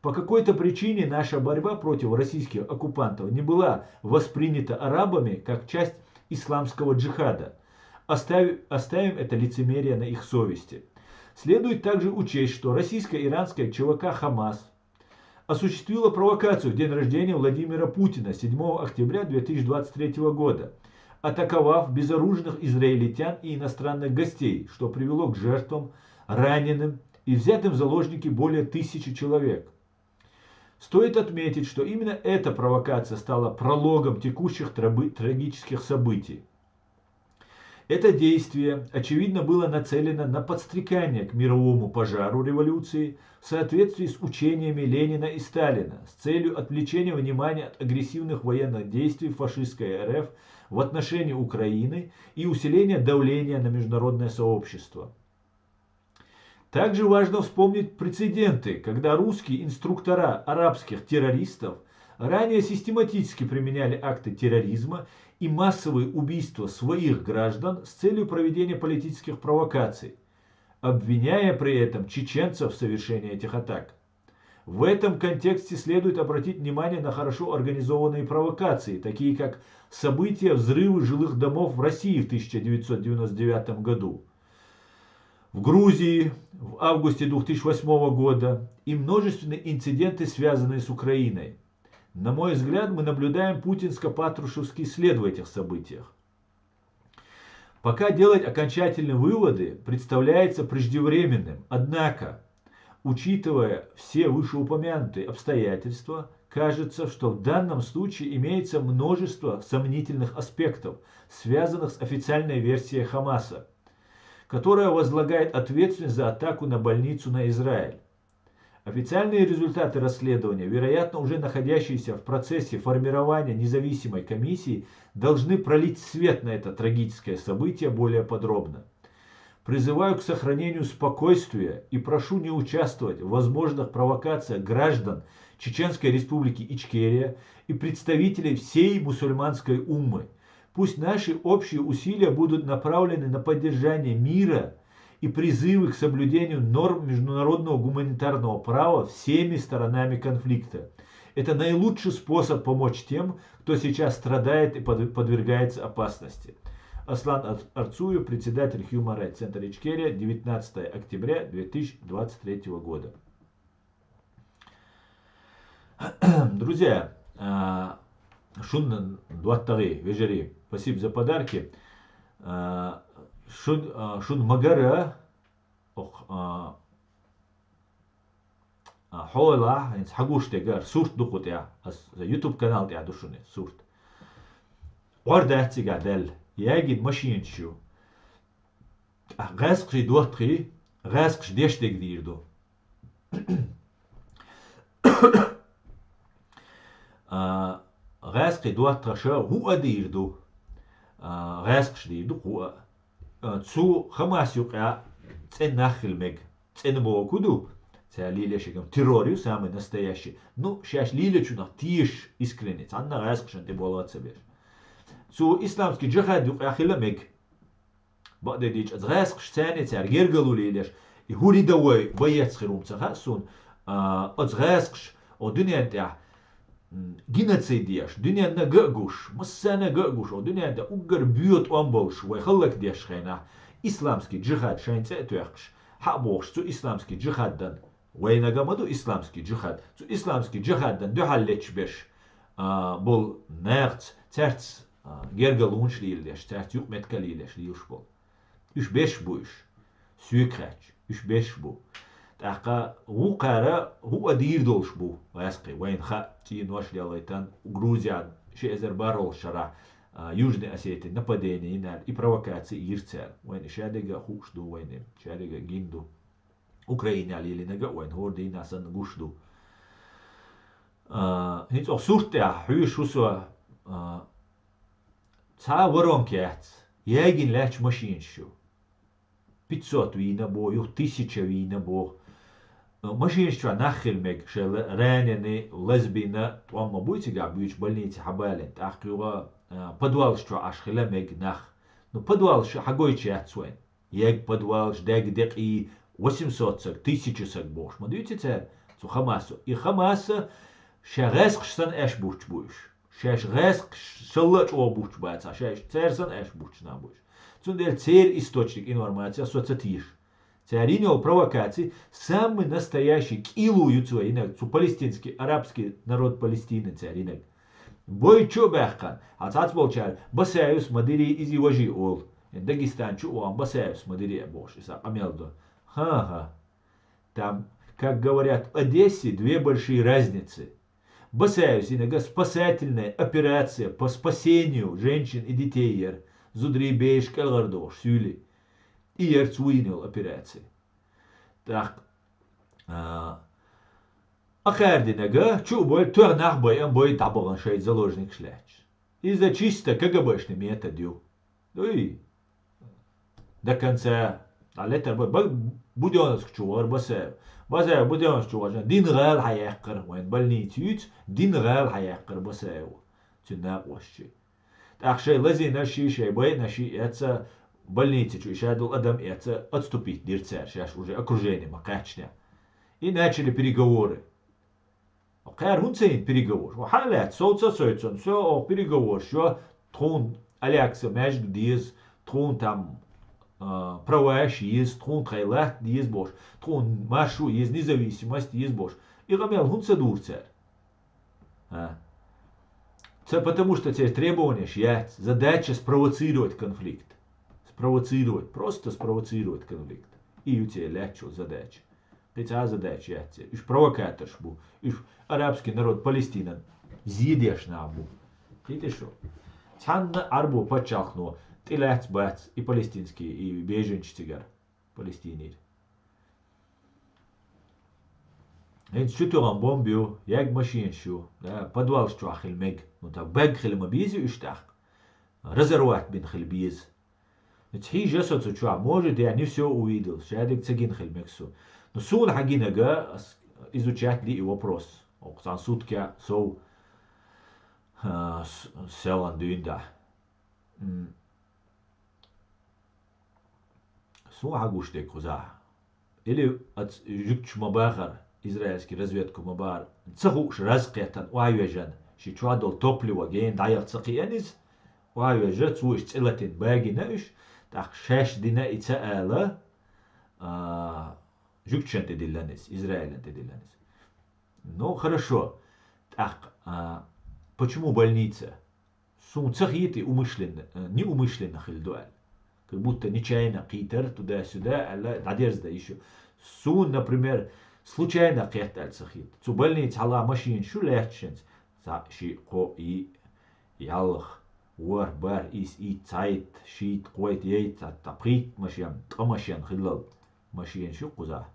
по какой-то причине наша борьба против российских оккупантов не была воспринята арабами как часть исламского джихада. Оставим это лицемерие на их совести. Следует также учесть, что российско-иранская ЧВК «Хамас» осуществила провокацию в день рождения Владимира Путина 7 октября 2023 года, атаковав безоружных израильтян и иностранных гостей, что привело к жертвам, раненым и взятым в заложники более 1000 человек. Стоит отметить, что именно эта провокация стала прологом текущих трагических событий. Это действие, очевидно, было нацелено на подстрекание к мировому пожару революции в соответствии с учениями Ленина и Сталина с целью отвлечения внимания от агрессивных военных действий фашистской РФ в отношении Украины и усиления давления на международное сообщество. Также важно вспомнить прецеденты, когда русские инструктора арабских террористов ранее систематически применяли акты терроризма и массовые убийства своих граждан с целью проведения политических провокаций, обвиняя при этом чеченцев в совершении этих атак. В этом контексте следует обратить внимание на хорошо организованные провокации, такие как события взрывы жилых домов в России в 1999 году, в Грузии в августе 2008 года и множественные инциденты, связанные с Украиной. На мой взгляд, мы наблюдаем путинско-патрушевский след в этих событиях. Пока делать окончательные выводы представляется преждевременным. Однако, учитывая все вышеупомянутые обстоятельства, кажется, что в данном случае имеется множество сомнительных аспектов, связанных с официальной версией Хамаса, которая возлагает ответственность за атаку на больницу на Израиль. Официальные результаты расследования, вероятно уже находящиеся в процессе формирования независимой комиссии, должны пролить свет на это трагическое событие более подробно. Призываю к сохранению спокойствия и прошу не участвовать в возможных провокациях граждан Чеченской Республики Ичкерия и представителей всей мусульманской уммы. Пусть наши общие усилия будут направлены на поддержание мира и призывы к соблюдению норм международного гуманитарного права всеми сторонами конфликта. Это наилучший способ помочь тем, кто сейчас страдает и подвергается опасности. Аслан Арцуев, председатель Human Rights Center Ичкерия, 19 октября 2023 года. Друзья, шун дуаттари, вежери, спасибо за подарки. Шун магара, حولا إنس حقوش تجار صورت دقت يا يوتيوب канал يا دشوني صورت ورده تيجا دل يجد ماشين شو غاسقش دوتري غاسقش ديش تقدير دو غاسقي دوتر شو هو أدير دو غاسقش دير دو هو تسو خماس يقع تن نخل مج تن بوكودو Лилия шегам террорию самый настоящий. Ну, сейчас Лилия чуна тиш искренне. Анна раскшен ты была от себя. Цу исламский джихад юк ахилла мег. Баде дич az раскш цене цар гергалу Лилияш. И хури давай боец хирум цаха сун. Az раскш о дунянта геноцидияш. Дунянта гагуш. Массана гагуш. О дунянта угар бьет амбалш. Вай халлак деш хайна. Исламский джихад шайнце туяхш. Хабош цу исламский джихад дан. وينجمدو إسلامسكي جهاد سو إسلامسكي جهاد دن دو حلتش بش بول نغت ترت جرجلونش ليلش ترت يوك متك ليلش ليوش بول يش بش بوش سوكراتش يش بش بو تاقا هو قارا هو أدير دولش بو واسقي وين خا تي نوش لياليتان Грузия شي أزربارول شرع Южной Осетии нападения и провокации ирцер وين شادقة خوش دو وين شادقة جندو Ukraina lili naga oin hordi nasan gushdu. Hins auch sucht der Hüschusso ta воронкет. Ягин леч машиншу. 500 вина бо, 1000 вина бо. Машиншу нахил мег шел ранены лесбина, он мабуть га бьюч больнице хабален. Ахкюга подвал что ашхила мег нах. Ну подвал что хагойче отсуэн. Яг подвал ждаг дек и 800 сак, 1000 сак бош. Ма дивите це цу Хамасу. И Хамаса шагаск сан эш буч буш. Шаш гаск шаллач о буч баца. Шаш церсан эш буч на буш. Цундер цер источник информации ассоциатив. Царинил провокации самый настоящий килуются инак цу палестинский арабский народ Палестины царинак. Бой чо бахкан. Ацац болчар басаюс мадири изи важи ол. Дагестан чу он басаюс мадири бош. Иса амелдо. Ха-ха. Там, как говорят в Одессе, две большие разницы. Басаюсь иногда спасательная операция по спасению женщин и детей. Зудрибейш калгардош сюли. И цуинил операции. Так. Ахардинага, чубой, туарнах боем бой табаган шейд заложник шляч. Из-за чисто КГБшный методю. И до конца. على بدونس كشوار بس بدونس كشوار دين غال حيحقر وين بلني تيت دين غال حيحقر بس تنا وشي أخشى لازم نشي شيء باي نشي أتى بلني تيجي شادو أدم أتى أتستوبي دير تسار شاش уже окружение ما قاعدشنا и начали переговоры. قار هون سين переговор وحالات صوت все переговор что تون Алекса ماجد ديز تون там праваш есть, трун хайлах есть бош, трун машу есть независимость есть бош. И гамел хун цедурцер. А. Потому что те требования есть, задача спровоцировать конфликт. Спровоцировать, просто спровоцировать конфликт. И у тебя легче задача. Пятая задача есть. Иш провокатор бу. Иш арабский народ Палестина. Зидешь на бу. Видишь что? Цанна арбу подчалкну. Ты лец бац и палестинский, и беженчий тигар. Палестинир. Энд шутурам бомбио, яг машин шу, подвал штрахил мег, ну так бэг хил мабизи уштах, резерват бин хил биз. Хи жесот чуа, может я не все увидел, шадик цагин хил мексу. Но сун хагинага изучать ли вопрос. Оксан сутки со селан дюнда. Сун хагуште куза. Или от жукч мабахар. Израильский разведку мабар цахуш разқетан уайвежан ши чуадол топливо ген даяқ цақиянис уайвежа цуиш цилатин багинаш так шеш дина ицаала жукчен тедилланис Израилен тедилланис. Ну хорошо. Так почему больница? Сум цахиты умышленно, не умышленно хильдуаль. Как будто нечаянно китер туда-сюда, а надежда еще. Сун, например, случайно قيحتال سخيت تبلني تحلا ماشين شو ليحتشنز شي قو يالخ ور بار إي تايت شيت قويت ييت تبقيت ماشين تقماشين خلال ماشين شو قزا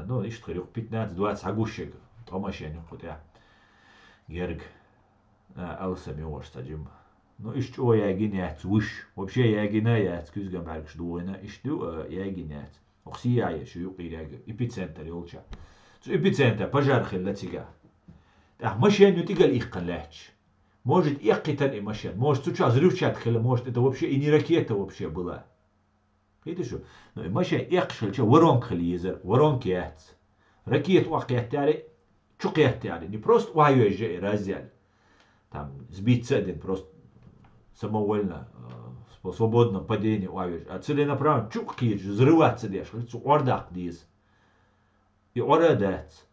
ну иштрих 15-20 агушек тقماشين قطع герг алсами ورستجم Ну, ищу ягинять, уж. Вообще ягина яц, кюзгам баркш дуэна, ищу ягинять. Оксия еще юпиряг, эпицентр елча. Цу эпицентр, пожар хиллатига. Так, машин ютигал их калач. Может, их китан и машин. Может, сейчас взрывчат хилла, может, это вообще и не ракета вообще была. Видишь что? Ну, и машин их шельча, воронк хиллизер, воронк яц. Ракет вахтяли, чукяли. Не просто уайюэжи разяли. Там сбиться один просто. Самовольно, в свободном падении уавиш. А целенаправленно чукки взрываться дешь, ордах диз. И орадец.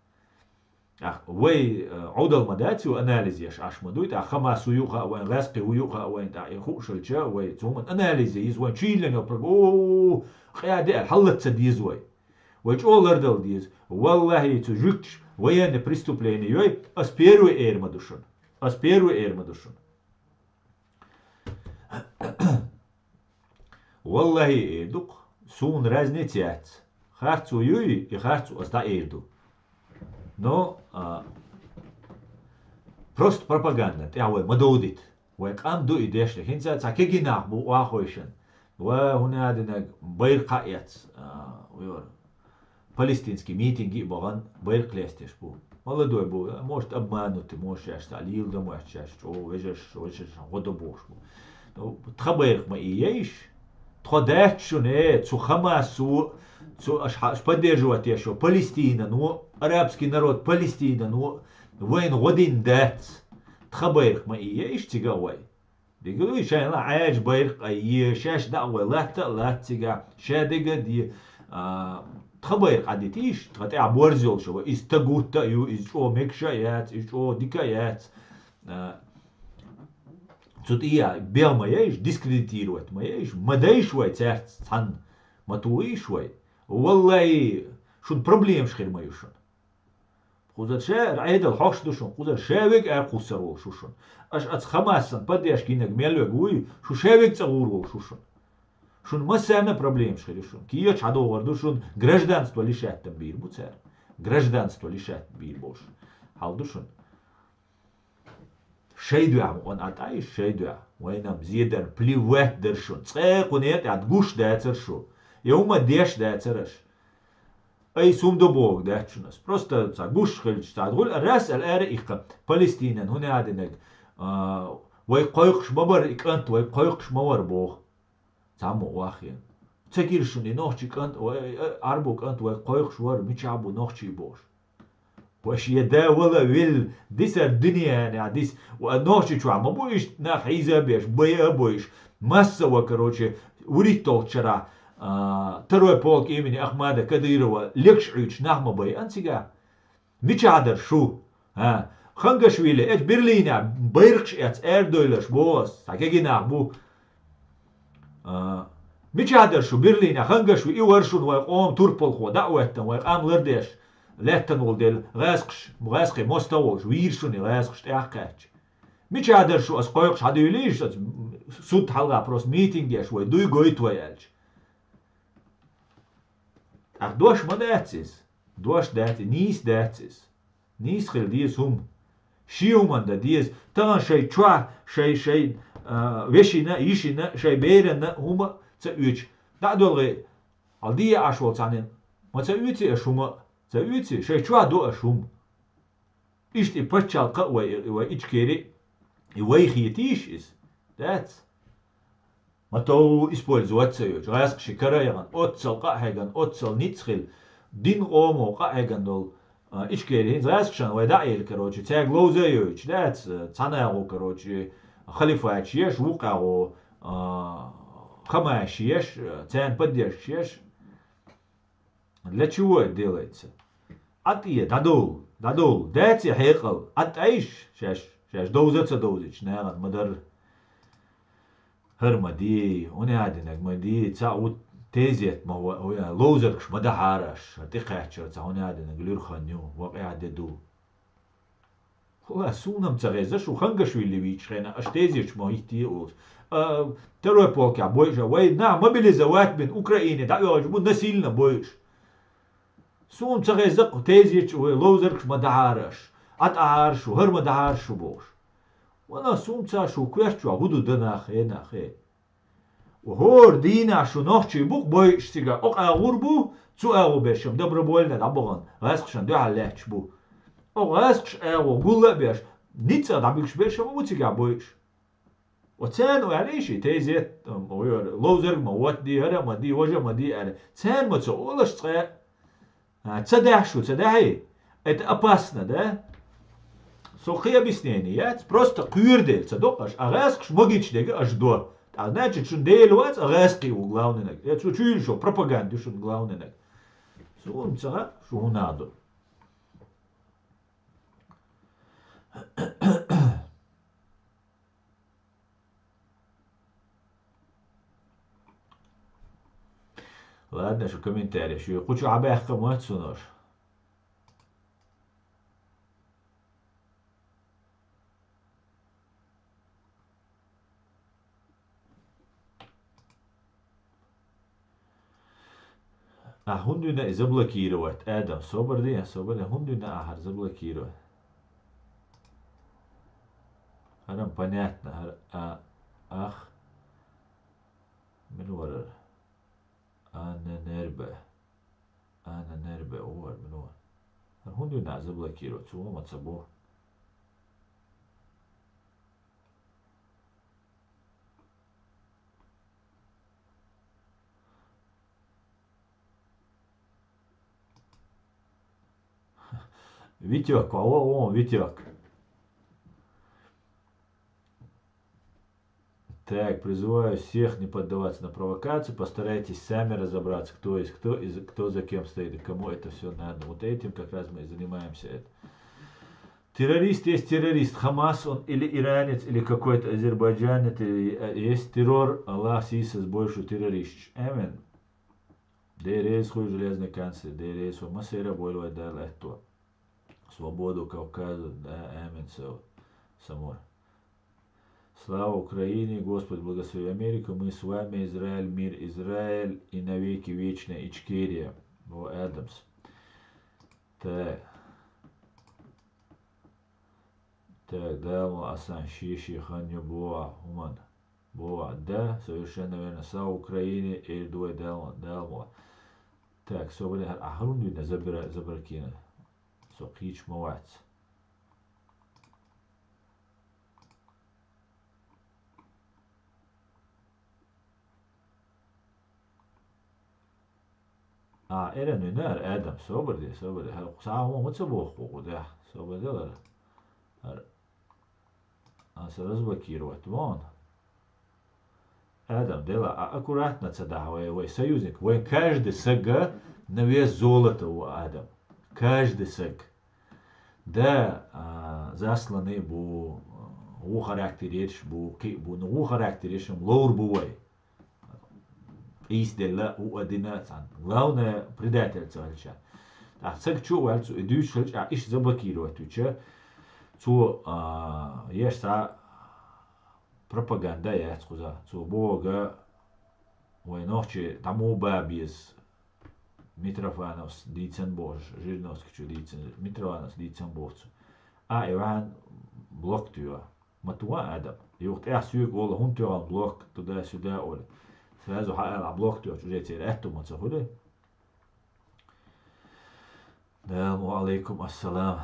Ах, вы аудал мадатию анализиш, аш мадует, а хамас уюха, вайн гаски уюха, вайн та и хушельча, вы цуман анализи, из вайн чилен о, хяде, халлатся диз вай. Вы чолардал диз, валлахи цужукч, военное преступление, ас первый эрмадушун. Ас первый эрмадушун. والله إيدوك سون رازني تيات خارتو يوي يخارتو أستا إيدو но просто пропаганда تعوي مدودت ويقام دو إديش لك هنسا تاكيجيناخ بو واخويشن وهنا عندنا بير قائيات ويور палестинский митинги بغن بير كليستيش بو والله دوي بو может обмануть может я что лил домой чаще о вежеш годобош бу تخبرك ما إيش تخدعت شنو تخماسو аш поддерживать я что Палестина ну арабский народ Палестина ну وين غدين دات تخبرك ما إيش تجاوي ديقولوا شاين لا عاج بيرق أي شاش دعوة لا تجا شادقة دي تخبرك عديتيش تقطع بورزول شو استجوت يو إيشو مكشايات إيشو ديكايات Тут я бел моеешь, дискредитировать моеешь, мадейшвай царь цан, матуишвай, والله شون проблем шхер моюшон. Хузат ше раидал хош душон, хузат шевик архусар вол шушон. Аш ац хамасан падеш кинег мелвег уй, шу шевик цагур вол шушон. Шун масана проблем шхер шун. Кия чадовар душон гражданство лишат там бир буцар. Гражданство лишат бир бош. Хал душон. شيدوع وان اتايش شيدوع وينام زيدر بليوات درشون تسقونيت ادغوش داتر شو يوم ديش داترش اي سوم دو بوغ داتشنس просто تسغوش خلج تقول الراس الار اخ فلسطين هنا عندنا وي قويقش مبر اكنت وي قويقش مور بوغ تامو واخين تسكيرشوني نوخشي كنت وي اربو كنت وي قويقش ور ميچابو نوخشي بوش وش يداول ويل ديس الدنيا يعني ديس ونوشي شو عم بويش ناخ عيزة بيش بيا بويش مسا وكروشي وريتو تشرا второй полк имени Ахмада Кадырова лекшуч нахмабай ансига. Мичадер шу. Хангашвили эч Берлина биркш эц эрдойлаш бос. Сакегинах бу. Мичадер шу Берлина хангашви иwarshun вай ом турполхо дауэттан вай амлердеш. Леттан дел غاسقش مستوش ويرشوني غاسقش تاخكاتش ميچادر شو اس قويقش هديليش سود حلقة بروس ميتينج شوي دوي قويت ويالش اخ دوش ما داتسيس دوش داتي نيس داتسيس نيس خل ديس هم شيومن دا ديس تغن شي تشوا شي وشينا يشينا شي بيرنا هما تسويش دا دولغي الدي اشول تانين ما تسويتي اشوما تسويتي شي تشوا دو اشوم اشتي باتشال قوي وإيشكيري يويخيتيش إس that's ما تو использовать سيوش غاسق شكرا يغن أتصل قاحيغن أتصل نتخل دين قومو قاحيغن دول إيشكيري هين غاسق شان ويدعي الكروشي تاق لو زيوش that's تاناغو كروشي خليفات شيش وقعو خماش شيش تان بديش شيش для чего это делается أتيه دادول داتي حيقل أتعيش شاش دوزة دوزيش ناغن مدر هرما دي ونادنك ما دي تساوت تيزيت ما هو لوزركش ما دحارش تقعش ونادنك ليرخنيو وقع ددو هو سونم تغيزش وخنقش اللي بيش خينا اشتيزيش ما يحتي اوز تروي بولكا بويش وي نا موبيليزوات من اوكرانيا دعوا جبو نسيلنا بويش سون تغيزق تيزيش ولوزركش ما دحارش أتعارش وهرما دعارش وبوش وانا سومتا شو كويرتشو هودو دناخي وهور دينا شو نوحشي بوك بويش سيغا اوق اغوربو تو اغو بيشم دبر بولنا دابغن غاسقشن دو حلاتش بو او غاسقش اغو قولا بيش نيتسا دابيكش بيشم ومتيغا بويش وتانو عليشي تيزيت لوزر ما وات دي هرما دي وجه ما دي اري تان ما تسولش تسدحشو это опасно, да? Сухие объяснения, просто кюрдель, цадокаш, а рэскш могичнега аж до. А значит, что дейлуац, а рэски у главный. Это что еще пропаганду, что главный. Сумца, что надо. Ладно, что комментарий, что я хочу объяснить, кому это нож. هندونا заблокировать. Адам, собор, хундуна ахар заблокировать. Арам понятно. Ах. Минуар. Ана нербе. Увар минуар. Хундуна заблокировать. Суома цабо. Витек, Витек. Так, призываю всех не поддаваться на провокации, постарайтесь сами разобраться, кто есть кто и кто за кем стоит и кому это все надо. Вот этим как раз мы и занимаемся. Террорист есть террорист, Хамас он или иранец, или какой-то азербайджанец, есть террор, Аллах сисас больше террорист. Амин. Дерез хуй железный канцлер, дерез хуй масера бойлой дал это. Свободу Кавказу, да, амин, самор. Слава Украине, Господь благослови Америку, мы с вами, Израиль, мир, Израиль и навеки вечная Ичкерия, Бо Адамс. Так, Далма Асан Шиши Ханю Боа, Уман. Боа, да, совершенно верно, слава Украине, и дуй Далма. Так, собрали, ахрундуйна забракина. Сокич Мовац. Era nöner Adam soberdi. Har saamo mutsa boxu da. Soberdi. Har. Asa разблокировать. Вон. Адам, дела, аккуратно цада, ой, союзник, ой, каждый сага на вес золота у Адам. Каждый саг. Да, засланы бу, у характериш бу, ну у характеришем лор буой. Истелла у одиннадцать. Главное предательство вальча. А саг чу вальцу идущ вальч, а иш заблокировать уча. Цу еш са пропаганда я сказал. Цу бога ой ночи тому бабис Mitrofanovs dīcen Bož, Žirnovskiču dīcen, Mitrovanovs dīcen Božu. Iván bloktıyor. Matuwa Adam. Yok süük olla huntuyan blok tuda süda ol. Svazo hala bloktıyor. Ücretiyle ettu maça huli. Delamu alaikum assalam.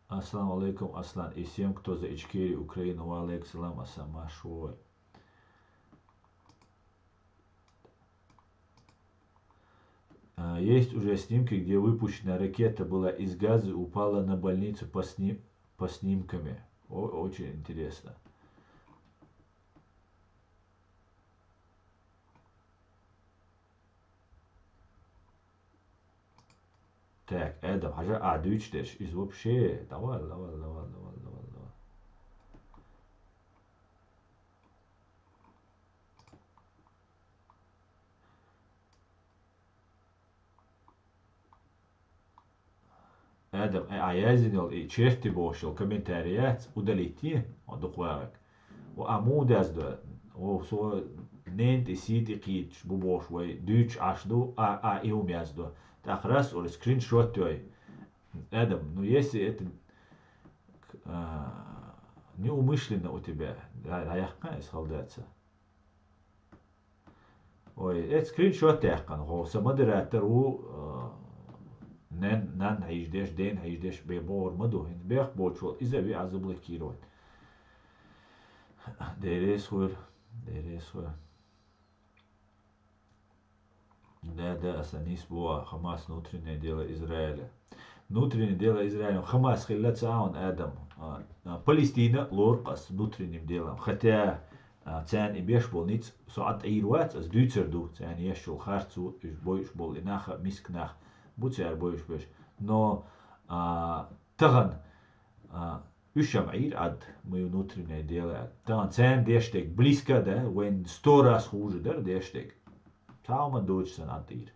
Assalamu alaikum aslan. И всем, кто за Ичкерию, Украину, ва алейкум салам, ассама шой. Есть уже снимки, где выпущенная ракета была из газа и упала на больницу по снимками. Очень интересно. Так, Эдам, хажа дючдеш из вообще. Давай. Эдам, я сделал и черти бошил комментарият удалите от духовик. Аму дазда, со нент и сити кич бубош вай дюч ашду иум язду. Так раз или скриншот той. Эдам, ну если это неумышленно у тебя, я солдатся. Ой, это скриншот яхкан, го модератор у нан هيجدش دين هيجدش بيبور مدو هن بيخ بوشول إذا بيعزب لك كيروت ديريسور да, Асанис Буа, Хамас внутреннее дело Израиля. Внутреннее дело Израиля. Хамас хилляца он Адам. Палестина лоркас внутренним делом. Хотя цен и беш был ниц соат ируат с дюцерду. Цен ешул харцу иш бойш был инаха мискнах. Буцер бойш беш. Но таган Ушам ир ад мы внутреннее дело. Таган цен дештег близко, да, when 100 раз хуже, да, дештег. Талман дочсан атир.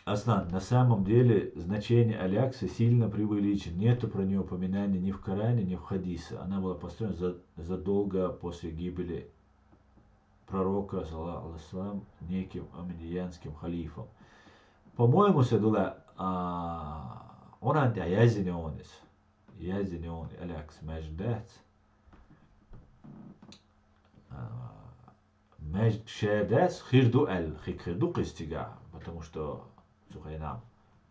Аслан, на самом деле значение Аляксы сильно преувеличено. Нету про нее упоминания ни в Коране, ни в Хадисе. Она была построена задолго после гибели пророка, саллаллаху неким амидиянским халифом. По-моему, седула он язинионис. Язиньон Алякс междец. Меж шедес хирду эль хикирду кистига, потому что сухайнам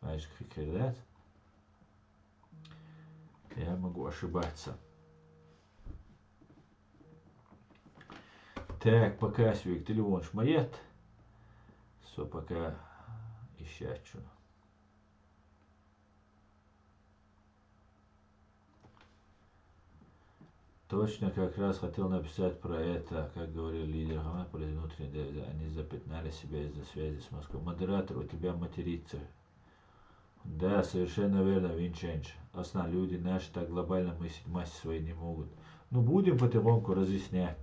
меж хикирдес. Я могу ошибаться. Так, пока свик телефон шмает, все пока ищачу. Точно как раз хотел написать про это, как говорил лидер Хамас, про внутренние дела. Они запятнали себя из-за связи с Москвой. Модератор, у тебя материться. Да, совершенно верно, Винченч. Основные люди наши так глобально мыслить массе своей не могут. Ну, будем потихоньку разъяснять.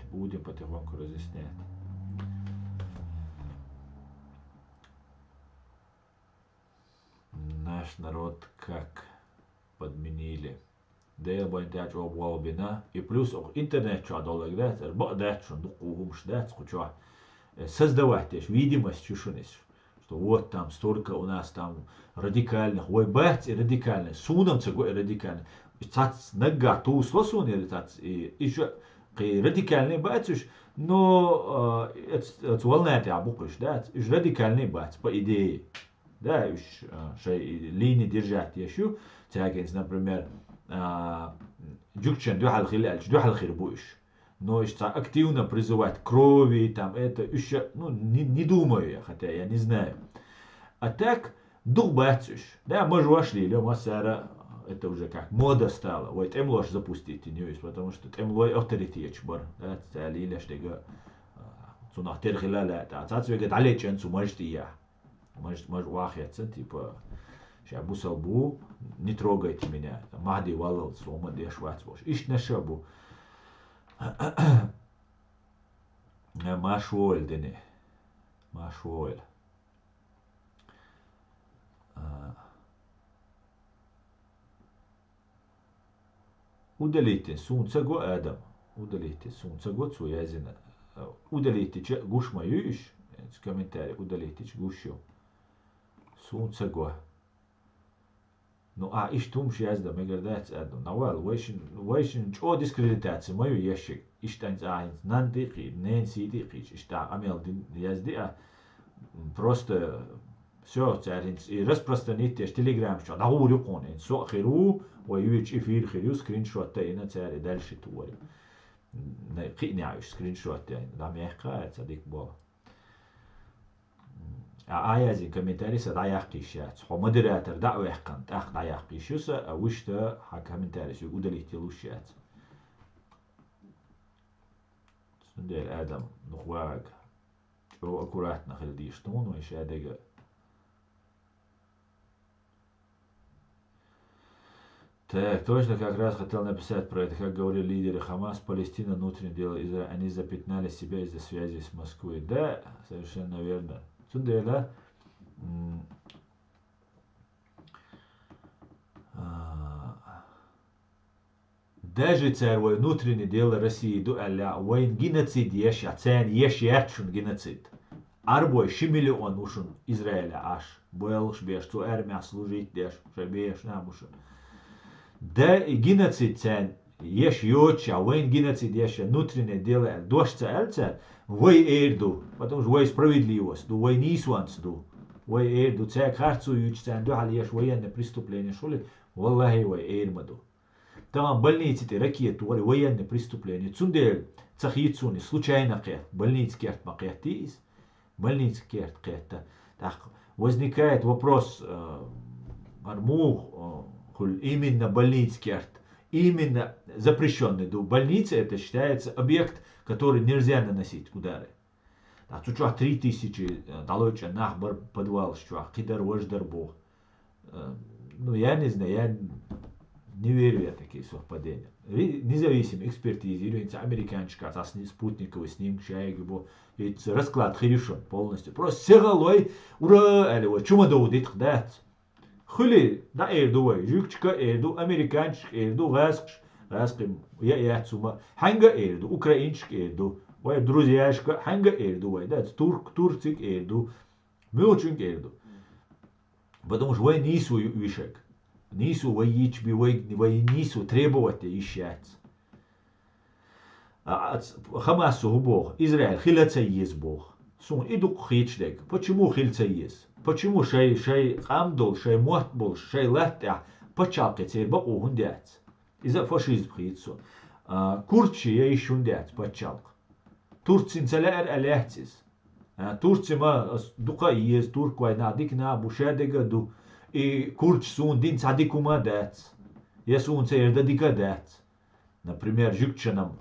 Наш народ как подменили. Deel băinteaci o boalbina и плюс интернет что долго грать, бадать что духовым ждать скуча. Создавать видимость чушунись, что вот там столько у нас там радикальных, ой бать радикальных, сунам цегой радикальных. Тац нага ту слосун или тац и еще радикальный батюш, но это волнает я буквиш, да, и радикальный бать по идее, да, уж линии держать еще, тягенс, например. Джукчен дюхал хирбуиш. Но активно призывать крови, там это еще, ну, не думаю я, хотя я не знаю. А так, дух батюш, да, мы же вошли, Лё Масара, это уже как мода стала. Ой, темлош запустить ньюс, потому что темлой авторитет бар. Да, цали штега. Цунах терхилала, цацвегет алечен цу маждия. Маж вахятся, типа, ща бусалбу, не трогайте меня. Махди валал, слома де швацбош. Ишь на шабу. Машуэль, дене. Машуэль. Удалите сунца го Адам. Удалите сунца го цуязина. Удалите гуш маюш. Комментарий. Удалите гушью. Сунца го. Ну, иш тумш язда, мегардац Адам. Навал, вайшин чо дискредитация мою ящик. Иштанц айнц. Нан тихи, нен си тихи. Ишта амел язди, просто все, царинц. И распространить теш телеграм, что да гурю конен. Со хиру, ويويج إفير خيريو سكرين شوت تاينا تاري دالشي تواري قيني عايش سكرين شوت يعني دام يحكا تصديق بو آيازي كومنتاري سدا يحكيشات خو مودراتور دعوة يحكن تاخ دا يحكيشوس وشتا حك كومنتاري سو ودلي تلوشات سنديل آدم نخواق جو أكوراتنا خلديشتون ويش آدقا Так, точно как раз хотел написать про это, как говорили лидеры Хамас, Палестина, внутреннее дело Израиля, они запятнали себя из-за связи с Москвой. Да, совершенно верно. Сундела, даже царь внутреннее дело России, дуэля, войн геноцид еш, цен еш ячун геноцид. Арбой 6 миллион ушун Израиля аж, боялш беш, ту армия служить деш, шабеш намушун. Да и геноцид цен еш йоча, войн геноцид еш внутреннее дело дождь эльца, вой эрду, потому что вой справедливость, ду вой нисуанс ду, вой эрду цек харцу юч цен ду хали еш военное преступление шули, валлахи вой эрмаду. Там больницы те ракеты, военное преступление, цундель цахицуни случайно кет, больниц керт макетис, больниц керт кета. Так возникает вопрос, армух именно больницкий арт, именно запрещенный. В больнице это считается объект, который нельзя наносить удары. А тут 3000 далоча нахбар подвал, что кидар вождар бог. Ну я не знаю, я не верю я такие совпадения. Независимо экспертизируется американчика, а спутниковый снимок, шайгибо, ведь расклад решен полностью. Просто сигалой, ура, или вот чума доудит хдат. خلي دا إيردو جوكشكا إيردو أمريكانش إيردو غاسق يا يحتسوما حنجا إيردو أوكرانيش إيردو ويا دروزياشكا حنجا إيردو ويا دا تورцик إيردو ميوچنك إيردو потому что вой нису вишек нису вой ичби вой нису требовать ищать Хамасу бог Израиль хилаца есть бог сун иду хичдек почему хилца есть Почему шей амдол, шей мотбол, шей лаття почалки цей баку хундяц? Из-за фашизм хитсу. Курчи я ищу хундяц почалк. Турцин целер алехтис. Турцима дука ез турк война дикна бушедега ду. И курч сун дин цадикума дац. Я сун цей дадика дац. Например, жукчанам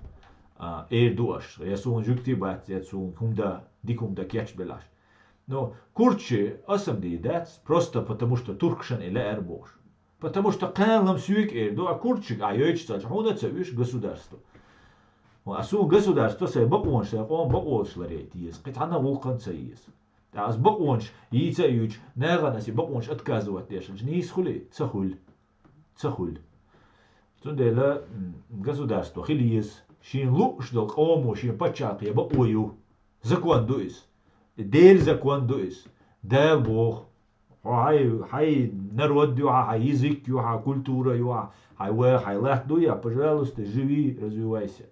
эрдуаш. Я сун жукти бац, я сун хунда дикумда кеч белаш. Но курчи осамдидец просто потому, что туркшан или эрбош. Потому что каналам сюик эрду, а курчик айойчца чхунаца виш государство. А су государство сей баконш, он баконш ларейт есть, китана вулкан есть. А с баконш яйца юч, наганаси баконш отказывать дешевле, не исхули, цахуль. Тундела государство хилиес, шин лукшдал кому, шин пачак, я бакою. Закон дуис. Дель закон дуис. Дел бог. Хай народ юа, хай язык юа, культура юа, хай лах дуя, пожалуйста, живи, развивайся.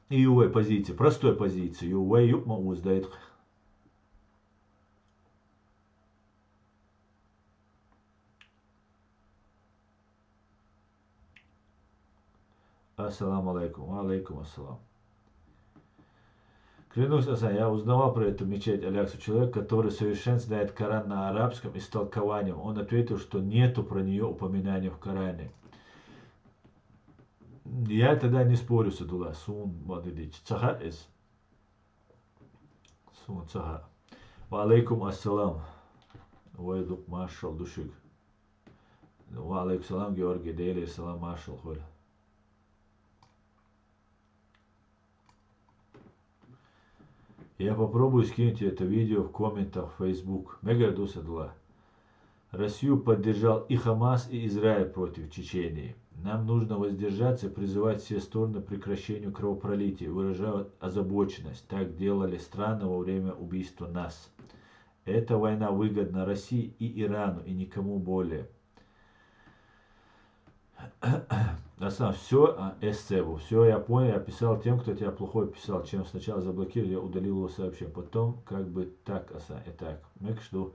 И ювей позиция, простой позиции, ювей юпма уздает. Ассаламу алейкум, алейкум ассалам. Клянусь, Асан, я узнавал про эту мечеть Аляксу. Человек, который совершенно знает Коран на арабском и с толкованием, он ответил, что нету про нее упоминания в Коране. Я тогда не спорю с Адула. Сун, мадидич. Цаха из. Сун, цаха. Ва алейкум ассалам. Вайдук маршал душик. Ва алейкум салам, Георгий Дейли, салам маршал холь. Я попробую скинуть это видео в комментах в Facebook. Мегардус Адула. Россию поддержал и Хамас, и Израиль против Чечении. Нам нужно воздержаться и призывать все стороны к прекращению кровопролития, выражая озабоченность. Так делали страны во время убийства нас. Эта война выгодна России и Ирану, и никому более. На самом все эсцебу. Все я понял, я писал тем, кто тебя плохой писал. Чем сначала заблокировал, я удалил его сообщение. Потом как бы так, итак, мы что...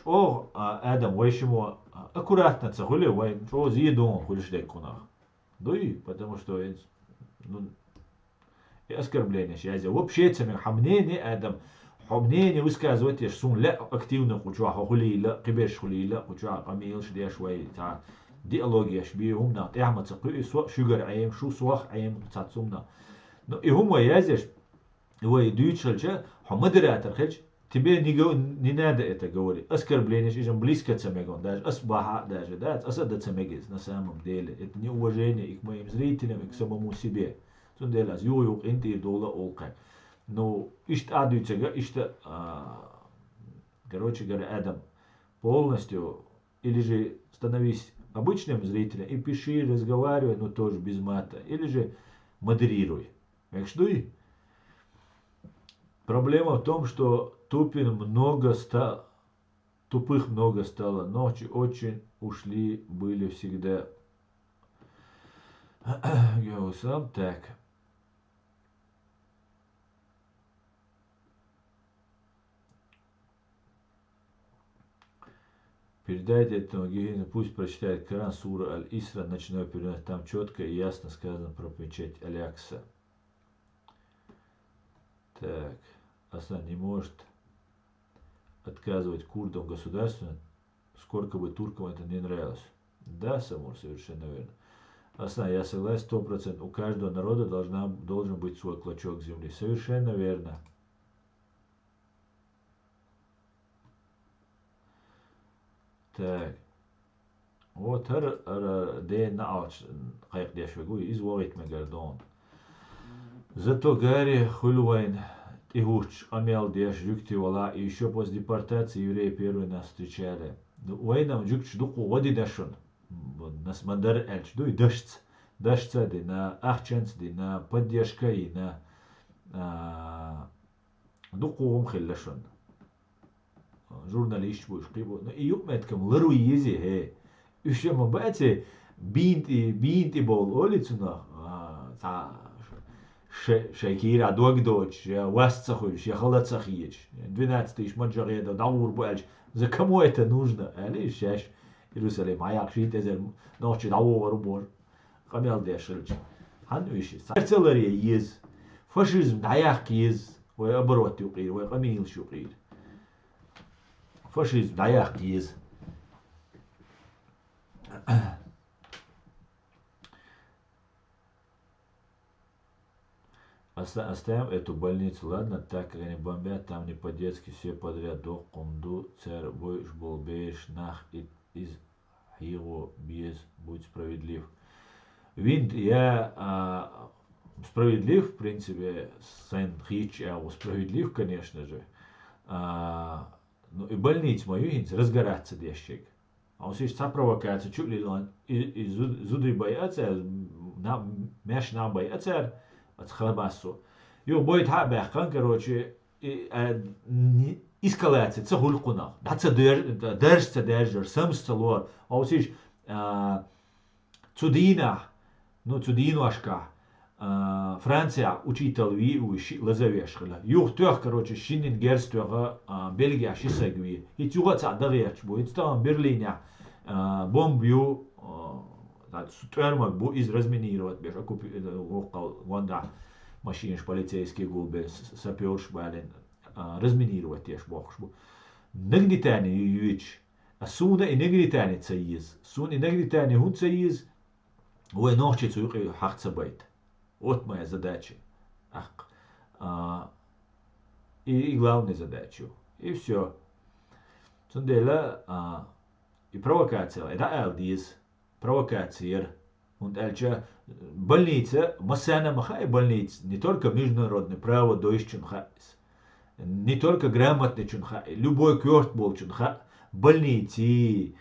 Чо Адам вайшему аккуратно цахули вай чо зидон хулишдей кунах. Дуй, потому что ну, и оскорбление сейчас. Вообще цами хамнение Адам хамнение высказывать я сун ля активно хучу хулила кибеш хулила хучу камил шдя швай та диалогия шбиهم на тяхма цакуи су шугар аем шу суах аем цацумна. Ну и хум ваязеш вай дючалча хамадратер хич. Тебе не надо это говорить. Оскорбление, что близко цемегон, даже асбаха, даже, да, асада цемегис на самом деле. Это неуважение и к моим зрителям, и к самому себе. Сунделас, ююк, инти и дола олкай. Но ишта адуйцега, ишта, короче говоря, Адам, полностью, или же становись обычным зрителем и пиши, разговаривай, но тоже без мата, или же модерируй. Как что и? Проблема в том, что тупых много стало, ночи очень ушли, были всегда. Я сам так. Передайте этому Гигину, пусть прочитает Коран, сура Аль-Исра, ночной перенос. Там четко и ясно сказано про печать Алякса. Так, Асан не может отказывать курдам государственно, сколько бы туркам это не нравилось. Да, Самур, совершенно верно. Асан, я согласен 100%. У каждого народа должен быть свой клочок земли. Совершенно верно. Так. Вот ден науч кайк дешвегу из вовит мегардон. Зато Гарри Хульвайн Игуч Амел Деш Жуктивала и еще после депортации евреи первые нас встречали. Уэйнам Жукч Дуку Води Дашун. Нас Мандар Эльч Дуй Дашц. Дашца ди на Ахчанц ди на поддержка и на Дуку Умхиллашун. Журналист будешь прибыл. Но и юкметкам лару ези хе. Еще мабате бинти бол олицуна. Шайкира догдоч, васцахуч, яхалацахич. 12 тысяч маджареда, даур бальч. За кому это нужно? Али шаш Иерусалим, аяк шитезер, ночи даур бор. Камел дешельч. Ханвиши. Сарцелария ез. Фашизм даяк ез. Ой оборот юприр, ой камил шуприр. Фашизм даяк ез. Оставим эту больницу, ладно, так как они бомбят, там не по-детски, все подряд, до кунду, цер, бойш, болбееш, нах, из его без, будь справедлив. Винт, я справедлив, в принципе, сын хич, я справедлив, конечно же. Ну и больницу мою, разгораться дещик. А он сейчас провокация, чуть ли он, и зуды боятся, мяш на боятся, от хлебасу. Йо будет хабахкан, короче, эскалация, цахулькуна. Даться держится, самс лор. А вот сейчас цудина, ну цудинушка, Франция учитал ви лазавешхла. Юх трех, короче, шинин герстуга, Бельгия шисагви. И тюга цадагерч будет там Берлине бомбью. Тюрьмак бу из разминировать, беш оккупировал ванда. машины полицейские губы, саперш бален, разминировать теш бохшбу. Нагнетание юич, а суна и нагнетание цаиз, сун и нагнетание хун цаиз, ой ночи цуюк хахцабайт. Вот моя задача. И главная задача. И все. Цундела и провокация. Это алдиз. Провокация. Und больница, Масяна Махай больница, не только международное право дойш чунхайс, не только грамотный чунхай, любой кёрт был чунхай, больницы,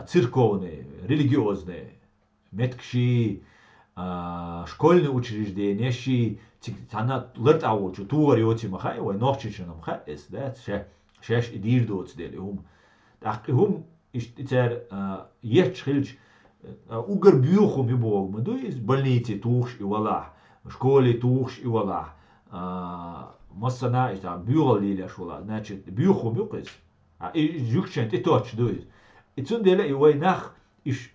церковные, религиозные, меткши, школьные учреждения, щи, она лерт аучу, туари оти махай, ой нохчичунам хайс, да, шеш идир доц дели, так итер ечхилч угар бюхум и бог мы до из больницы тухш и вала школе тухш и вала массана это бюгал лиля шула значит бюхум юкис и жукчен и точ до из и цундела и войнах иш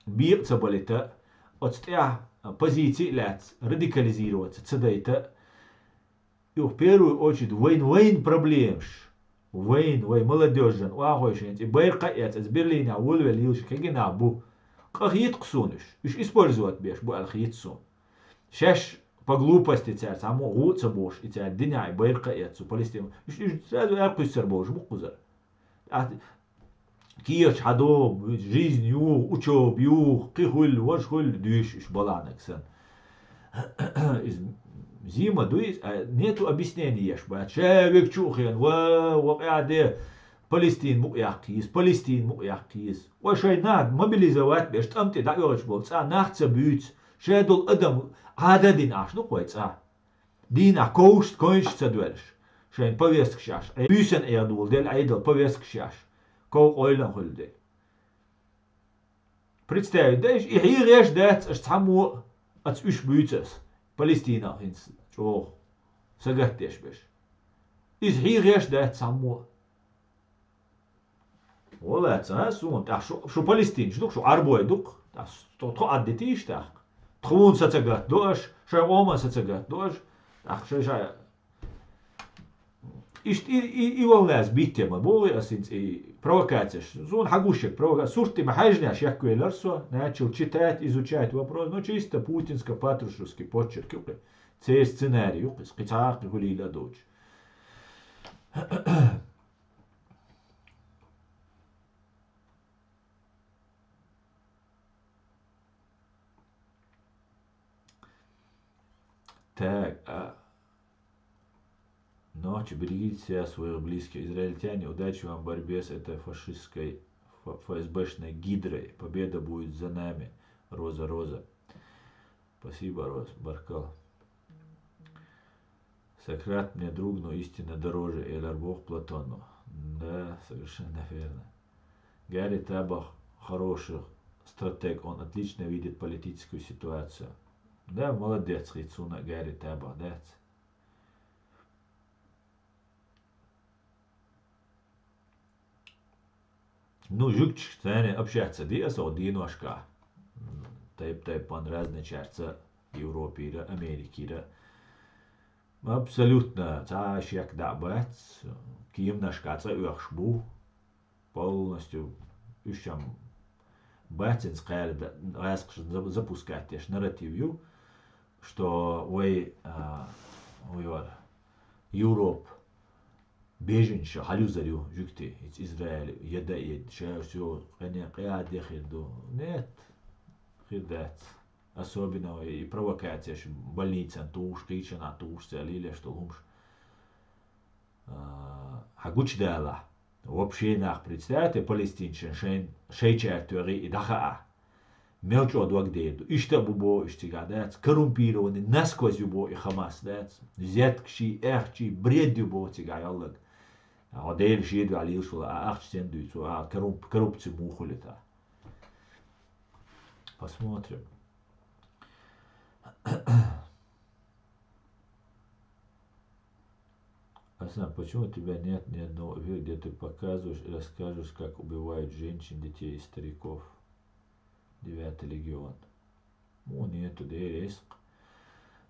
бир цабалита отстя позиции лец радикализироваться цедайта и в первую очередь войн проблемш войн молодежен уахойшен и байка это из Берлина улвел юш кегина бу Хит ксуниш, иш использовать беш бу алхитсун. Шеш по глупости царь, само гуца бош, и царь дня и байрка эцу, Палестину. Иш сразу эркуйсер бош, букузар. Киоч хадо, жизнь юх, учеб юх, кихуль, вашхуль, дюш, иш баланексен. Зима дуис, нету объяснений еш, человек чухен, ваде. Палестин муяхкиз, Палестин муяхкиз. Вошай над мобилизовать беш там ты даёшь бол, ца нахца бюц, шедул адам ададин аш, ну койца. Дина коушт кончится дуэльш. Шейн повестк шаш. Бюсен эрдул, дел айдл повестк шаш. Ко ойлан хулде. Представь, дэш и хиреш дэц, аш цаму ац уш бюцес. Палестина хинс. Чо. Сагаттеш беш. Из хиреш дэц цаму. Вала ца сун та шо Палестин ждук шо арбой дук та то аддитиш та тхун сацагат дош ша ома сацагат дош ах ша и волнас биттема боли асин и провокация зон хагушек провокация сурти махажняш як куэлерсо начал читать изучать вопрос но чисто путинско-патрушевский почерк цей сценарий скицак гулила дочь. Так, ночь берегите себя, своих близких. Израильтяне, удачи вам в борьбе с этой фашистской, ФСБшной гидрой. Победа будет за нами. Роза, Роза. Спасибо, Роз, Баркал. Сократ мне друг, но истина дороже. Элар Бог Платону. Да, совершенно верно. Гарри Табах хороший стратег. Он отлично видит политическую ситуацию. Да, молодец, Хицуна Гарри Табах, да. Ну, жукч, цены общаться, диасо, диношка. Тайп, пан разные чарца Европе, Америке, абсолютно, цашек да бац, ким нашкаца уахшбу, полностью, ущам бацин сказали, запускать теж нарративью, что ой, Европа, беженши халюзарю жукти из Израиля едает все конечно дехирду нет хидат особенно и провокация больница туш кичана туш залили что умш хагуч дала вообще нах представьте палестинчин шейчартури и даха мелчо дуагдеду ишта бубо иштигадат коррумпированный насквозь юбо и хамас дат зяткши эхчи бред юбо тигаяллак عديل شيء عليه شو أخش تندو شو коррупцию мухулита. Посмотрим. Асан, почему у тебя нет ни одного видео, где ты показываешь и расскажешь, как убивают женщин, детей и стариков? 9-й легион. Ну, нету, да риск.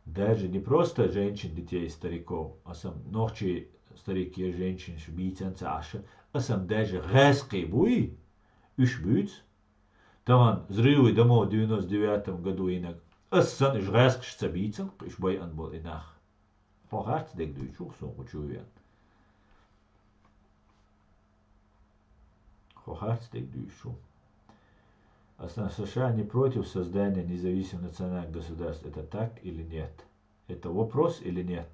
Даже не просто женщин, детей и стариков, а сам ночи старики и женщины шбийцанца аша, а сам даже резкий буй, ушбюц. Там взрывы домов в 99 году инак. А сан иш резк шцабийцан, иш бой ан был инах. Похарц дек дуйчух сон учуян. Похарц дек дуйчух. США не против создания независимых национальных государств. Это так или нет? Это вопрос или нет?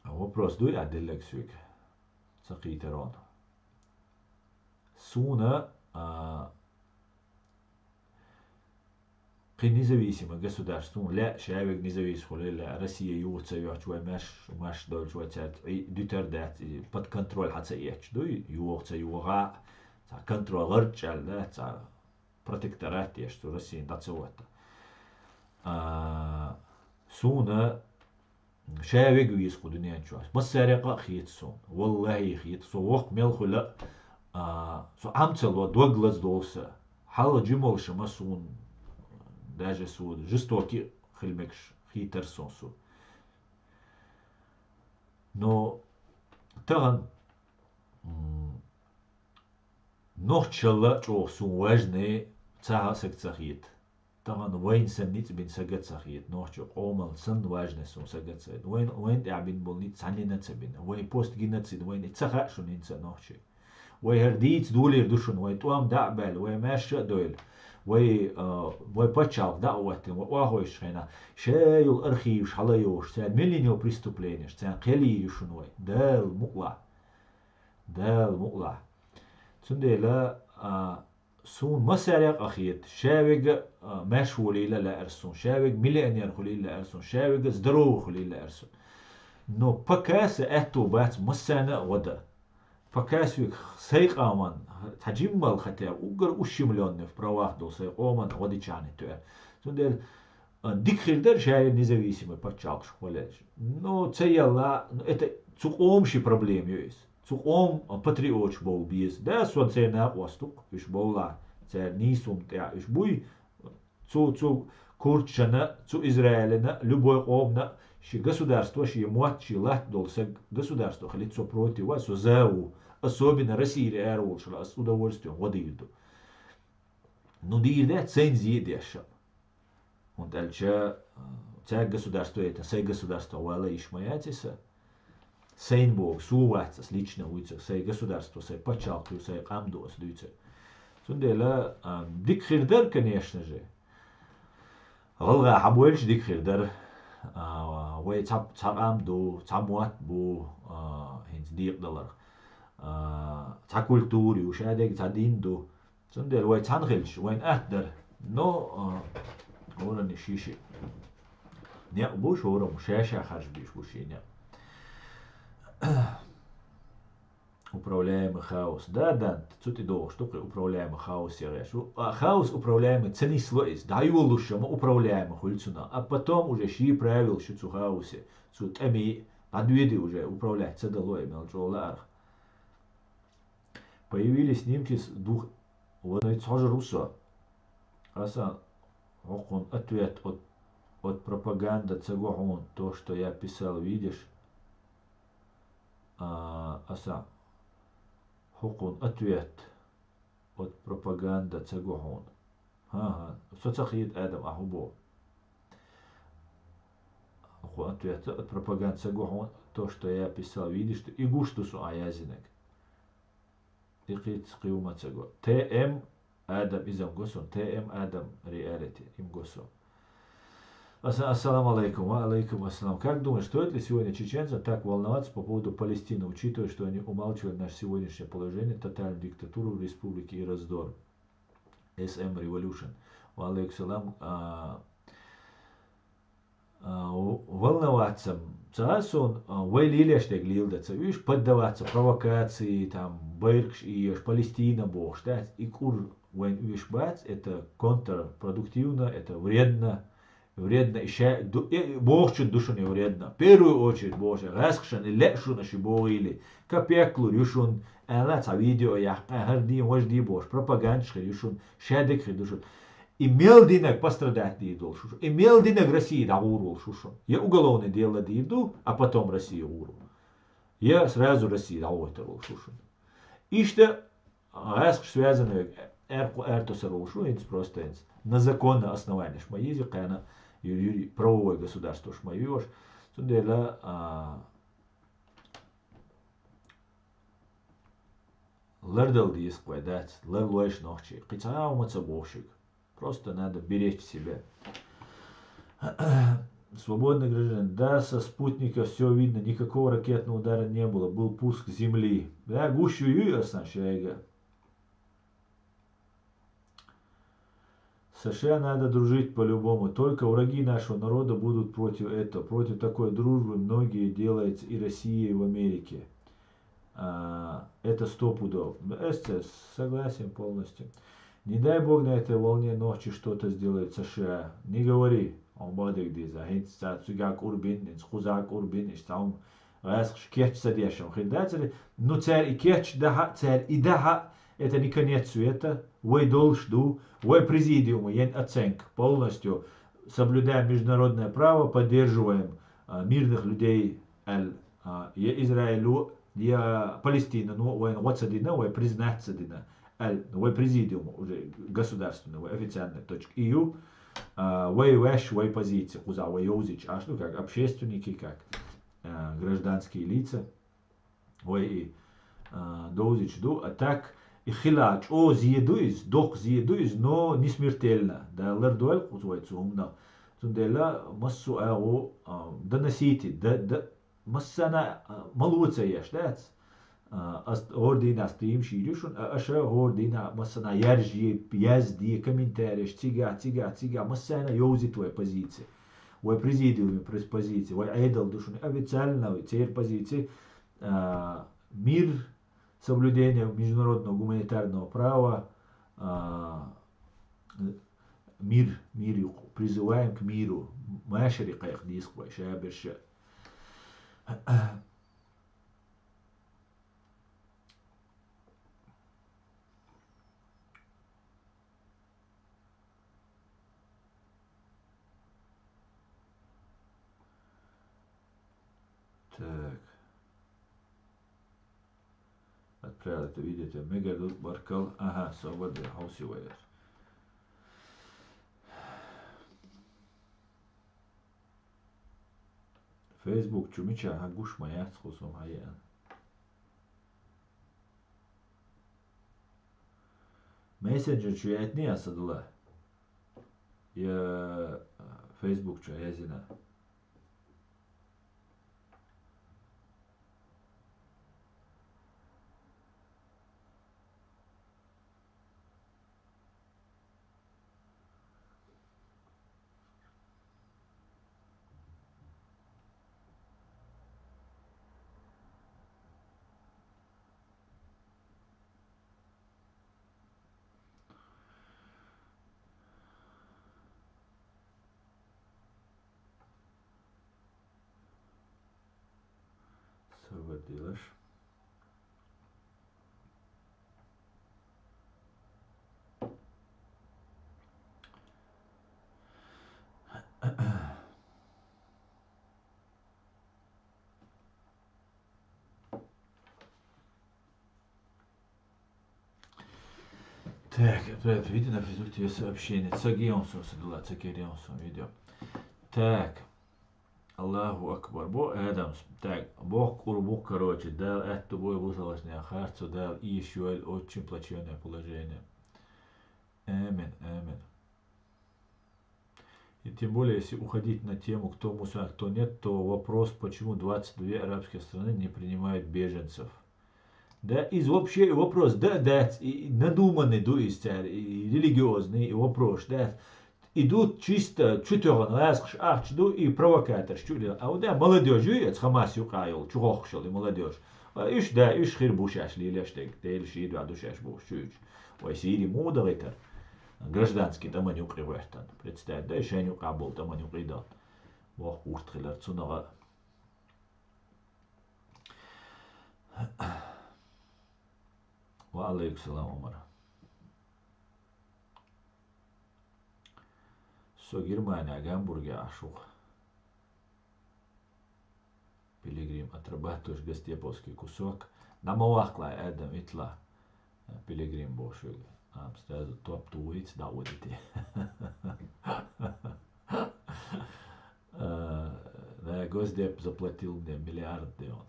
Вопрос дуй аделек сюк. Сакитерон. Суна при независимых государствах, ля шавик независимый, ля Россия юца юачуа маш дольчуа цят дютердат под контроль хаца яч дуй юца юга ца контроль арчал да ца протекторат яш что Россия дацуата. Суна شاوق ويسقو دنيا شو مسارقة خيتسون والله خيتسون وق ملخلا سو عمتل ودوغلز دوسا حال جمول شمسون داجة سود جستوكي خلمكش خيترسون سو نو تغن نوخشلا جو سون وجني تاها سكتسخيت طبعا وين سنيت بين سجت سخيت نوحش قومل سن واجن سون سجت سيد وين تعبين بولنيت سنينت سبين وين بوست جينت سيد وين اتسخ شون إنسان نوحش وين هرديت دولير دوشون وين توام دعبل وين ماشى دويل وين وين بتشال دعوة وواهوش خينا شايل أرخيوش حلايوش سان مليونيو بريستوبلينش سان قليل يشون وين دال مقلع سندلا سون مسارق أخيت شاوج مشغولي لا أرسون شاوج مليونير خلي لا أرسون شاوج زدرو خلي لا أرسون نو بكاس أتو بات مسانا ودا بكاس يك سيق آمان تجمل خطير وقر وش مليون نف برواح دو سيق آمان ودي چاني توه سندل ديك خيردر شايل نزويسيمة بتشالش ولاش نو تسيلا это цукомши проблем есть цуком патриотч бол биес да сон цена восток иш бола цер нисум тя иш буй цу курчана цу израилена любой омна ши государство ши муат ши лат долсе государство халит против вас зау особенно Россия эрол шла с удовольствием водиду ну дирде цензии деша он дальше ця государство это сей государство вала ишмаятиса Сейнбог, сувацас лично уйца, сей государство, сей почалку, сей амдос дуйца. Сундела дикхирдер, конечно же. Голга хабуэльш дикхирдер. Вей цап амду, цамуат бу хинц дикдалар. Ца культури, ушадег ца динду. Сундел вей цанхилш, вей ахдер. Но ора не шиши. Не буш ора мушаша хажбиш бушиня. Управляемый хаос. Да, тут и долго штука управляемый хаос я решу. А хаос управляемый цени слоис. Даю лучше, мы управляемый хульцуна. А потом уже ши правил, что цу хаосе. Цу теми подведы уже управлять цедалой мелджолар. Появились снимки с двух... Вот это тоже руссо. Аса он ответ от пропаганды цегохон. То, что я писал, видишь? Аса хукун ответ от пропаганды цегохон. Соцахид Адам Ахубо. Ответ от пропаганды цегохон. То, что я писал, видишь, и гуштусу аязинек. И кит скиума цего. ТМ Адам изам госон. ТМ Адам реалити им госон. Ассаламу алейкум, алейкум ассалам. Как думаешь, стоит ли сегодня чеченцам так волноваться по поводу Палестины, учитывая, что они умалчивают наше сегодняшнее положение, тотальную диктатуру в республике и раздор? SM Revolution. Алейкум салам. Волноваться. Цасон вейлилештег лилдаться. Видишь, поддаваться провокации, там, Бэркш и Палестина, Бог, штат. И кур, видишь, бац, это контрпродуктивно, это вредно. Вредно еще, Бог чуть душу не вредно. В первую очередь, Боже, раскшан и лепшу наши боили. Капеклу решун, она ца видео, я харди, вожди Бож, пропагандши решун, шедек решун. Имел денег пострадать дирдол шушу. Имел денег России да урул шушу. Я уголовное дело дирду, а потом Россия урул. Я сразу России да ойтерул шушу. И что связано эртосер ушу, это просто на законное основание шмаизи, кайна правовое государство шмаивош. Сундела лардал диск дать, ларлуэш нохчи. Китая умаца бошик. Просто надо беречь себя. Свободный гражданин. Да, со спутника все видно, никакого ракетного удара не было, был пуск земли. Да, гущу юясна шайга. США надо дружить по-любому. Только враги нашего народа будут против этого. Против такой дружбы многие делают и Россия, и в Америке. Это 100 пудов. Согласен полностью. Не дай бог на этой волне ночи что-то сделает США. Не говори. Он будет диза. Хинца цугак урбин, инсхузак урбин, иштаум. Расх кетч садешем. Хидатели. Ну царь и кетч daha, царь и daha. Это не конец света. Вы должны, вы президиум, я оценка. Полностью соблюдаем международное право, поддерживаем мирных людей Израилю, я Палестина, ну, вы вы признать садина. Вы президиум уже государственного, официальной точки EU, вы ваш, вы позиция, куза, вы юзич, аж ну как общественники, как гражданские лица, вы доузич ду, а так и хилач, о, зиедуиз, дох зиедуиз, но не смертельно, да, лардуэль, кузуется умно, тундела массу агу, доносите, да, массана малуца еш, да, Ordina stim šīrišun, aša ordina masana яржи, язди, комментарии, ciga, masana юзи твоя позиция. Вы президиуме позиции, вы айдал душун, официально теперь позиции, мир, соблюдение международного гуманитарного права, мир, призываем к миру. Машарика их дисква, шаберша. Так. Отправил это видео. Мегалут Баркал. Ага, свободы, хаусивает. Facebook чумича хагуш маят хусом хаян. Мессенджер чуят не асадула. Я Facebook чуязина. Свободилаш. Так, отправить видео на Facebook тебе сообщение. Цагионсу садула, цакерионсу видео. Так. Аллаху Акбар. Бо Адамс. Так, Бог курбук, короче, дал это бой высолочное харцу, дал и еще очень плачевное положение. Амин, амин. И тем более, если уходить на тему, кто мусульман, кто нет, то вопрос, почему 22 арабские страны не принимают беженцев. Да, и вообще вопрос, да, и надуманный, да, и религиозный, и вопрос, да, идут чисто чутёрн ласк ахчду и провокатор чули. А вот да, молодежь, это Хамас юкайл, чухохшил и молодежь. Иш да, иш хир бушаш ли лештек, тейл ши да душаш бушуч. Ой, сири мудовитер. Гражданский там они укрывают. Представь, да, еще они укабул, там они укрывают. Бог уртхилер цунага. Ва алейкум салам, Умар. Со Германия, Гамбурге, Ашух. Пилигрим отрабатываешь гостеповский кусок. На Мавахла, Эдам, Итла. Пилигрим Бошуг. Стазу топ туиц да удите. Да, Госдеп заплатил мне миллиарды он.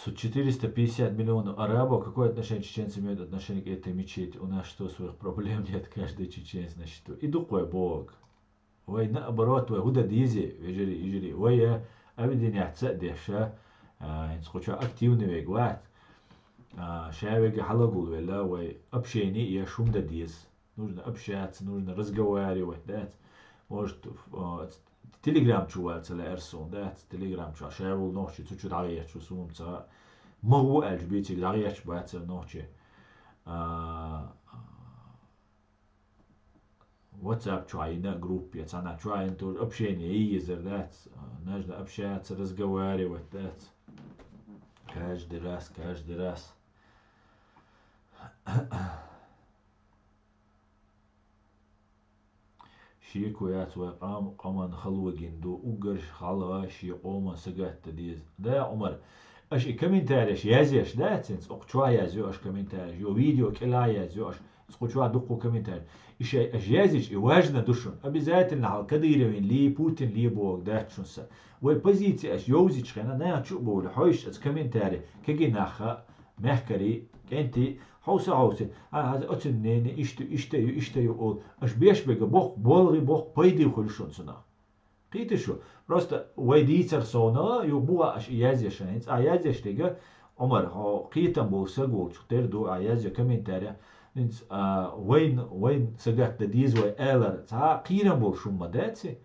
С 450 миллионов арабов, какое отношение чеченцы имеют отношение к этой мечети? У нас что, своих проблем нет, каждый чеченец на счету. И духой Бог. Ой, наоборот, ой, худа дизи, вежери, ой, я объединяться цедеша, инсхуча активный вегват, шавеги халагул вела, ой, общение и шум да диз. Нужно общаться, нужно разговаривать, да. Может, телеграм чувствуется ля эрсон, да, телеграм чувствуется, шавул ночи, чуть-чуть дагеч, сумца, могу эльжбитик дагеч баться ночи. WhatsApp чуайна группе, она чуайн тоже общение, изер, да, нужно общаться, разговаривать, да, каждый раз. شيكو يات وقام قمان خلوة جندو وقرش خالها شي قوما سقات ديز دا عمر اش كومنتاريش يازيش دا تنس اقچوا يازيو اش كومنتاريش يو فيديو كلا يازيو اش اسقچوا دقو كومنتاريش اش اش يازيش واجنا دشون обязательно على كديرين لي بوتين لي بوك دا تشونسا وي بوزيتي اش يوزيش خنا نا تشوبو لحوش اس كومنتاري كجيناخا محكري كنتي حوسه هذا أتنين إشتيو أول أش بيش بيجا بولغي بايدي خلشون سنا قيت شو просто ويديتر سونا يبوا أش يازي شنيت يازي شتيجا عمر ها قيتم بولسا قول شو تردو يازي كمنتاري نيت وين سجات ديز وي إلر تا قيرم بول شو مداتي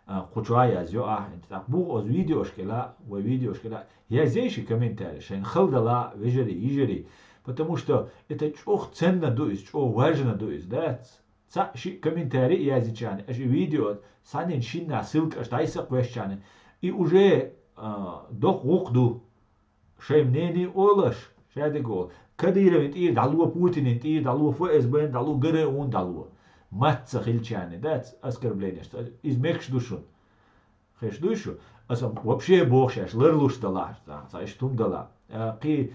قطعة يازيو انت بو از فيديو اشكلا وفيديو اشكلا يازيش كمنتاري شين خلد لا يجري потому что это чох ценно дуис, чох важно дуис, да? Ца ши комментарии язычане, аж видео, санин шинна ссылка, аж тайса квещане. И уже дох уқду, шей мнение олаш, шеде гол. Кадиров инт ир далуа Путин, инт ир далуа ФСБ, далуа ГР он далуа. Матца хильчане, да? Оскорбление, что измекш душу. Хеш душу, а сам вообще бог шеш, лерлуш дала, ца штум дала. Ки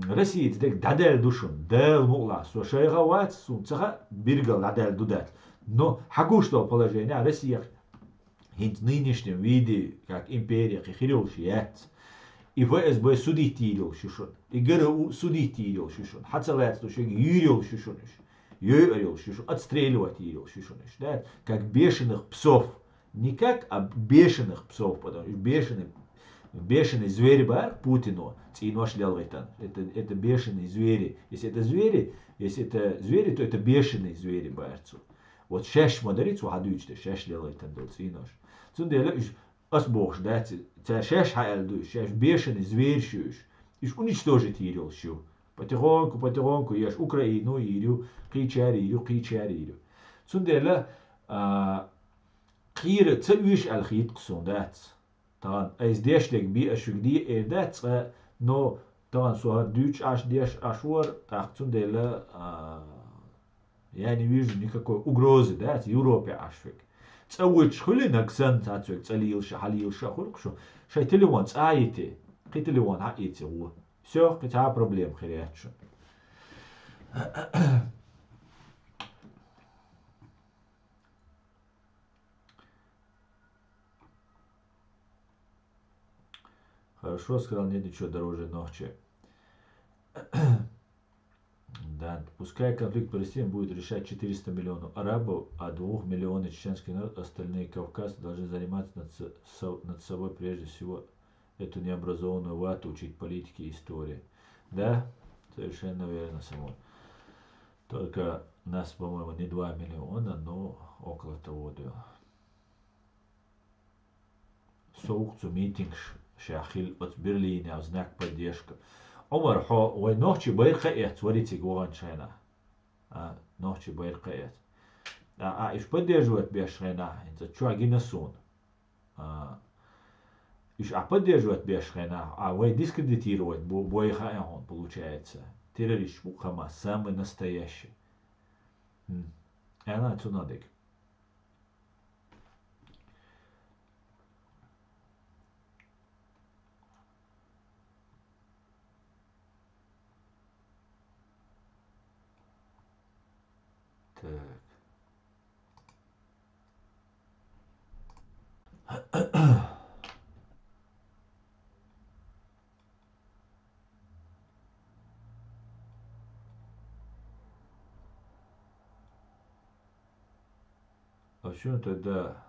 Россия тек дадел душун, дел мула, со шейгават, сумцаха биргал дадел дудат. Но хагуштол положение Россия в нынешнем виде, как империя, хихирил шият, и ФСБ судить тирил шишун, и ГРУ судить тирил шишун, хацалец, то шег юрил шишуниш, юрил шишун, отстреливать тирил шишуниш, да, как бешеных псов, не как, а бешеных псов, потому что бешеный зверь бар Путину, цинуаш лялвайтан. Это бешеные звери. Если это звери, то это бешеные звери барцу. Вот шеш модарицу хадуичте, шеш лялвайтан дол цинуаш. Цундела ас бог ждать, ца шеш хаэлду, шеш бешеный зверь шуш. Иш уничтожить ирил шу. Потихоньку, еш Украину ирю, кичари. Цундела قير تلويش الخيط قصودات طبعا از دیشلك بي اشوكدي ايردات نو طبعا سوهر دوش اش ديش اشور تاختون ديلا يعني вижу никакой угрозы да Европе ашвек цауч хулы наксан цацвек цалил шахалил шахурк шо шайтелевон цаите қителевон хаите у все какая проблем хрячу. Хорошо, сказал, нет ничего дороже ночи. Да, пускай конфликт Палестины будет решать 400 миллионов арабов, а 2 миллионов чеченский народ, остальные кавказцы должны заниматься над собой прежде всего эту необразованную вату, учить политике и истории. Да, совершенно верно, само. Только нас, по-моему, не 2 миллиона, но около того, да. Соукцу митинг شاخيل от Берлине, в знак поддержка. Омар хо, ой, ночи байркаэт, творите гуан шайна. Ночи байркаэт. Иш поддерживает бешхайна, это чуагина сун. Иш поддерживает бешхайна, ой, дискредитировать бойха он получается. Террорист Хамас, самый настоящий. Она цунадык. Так. А почему тогда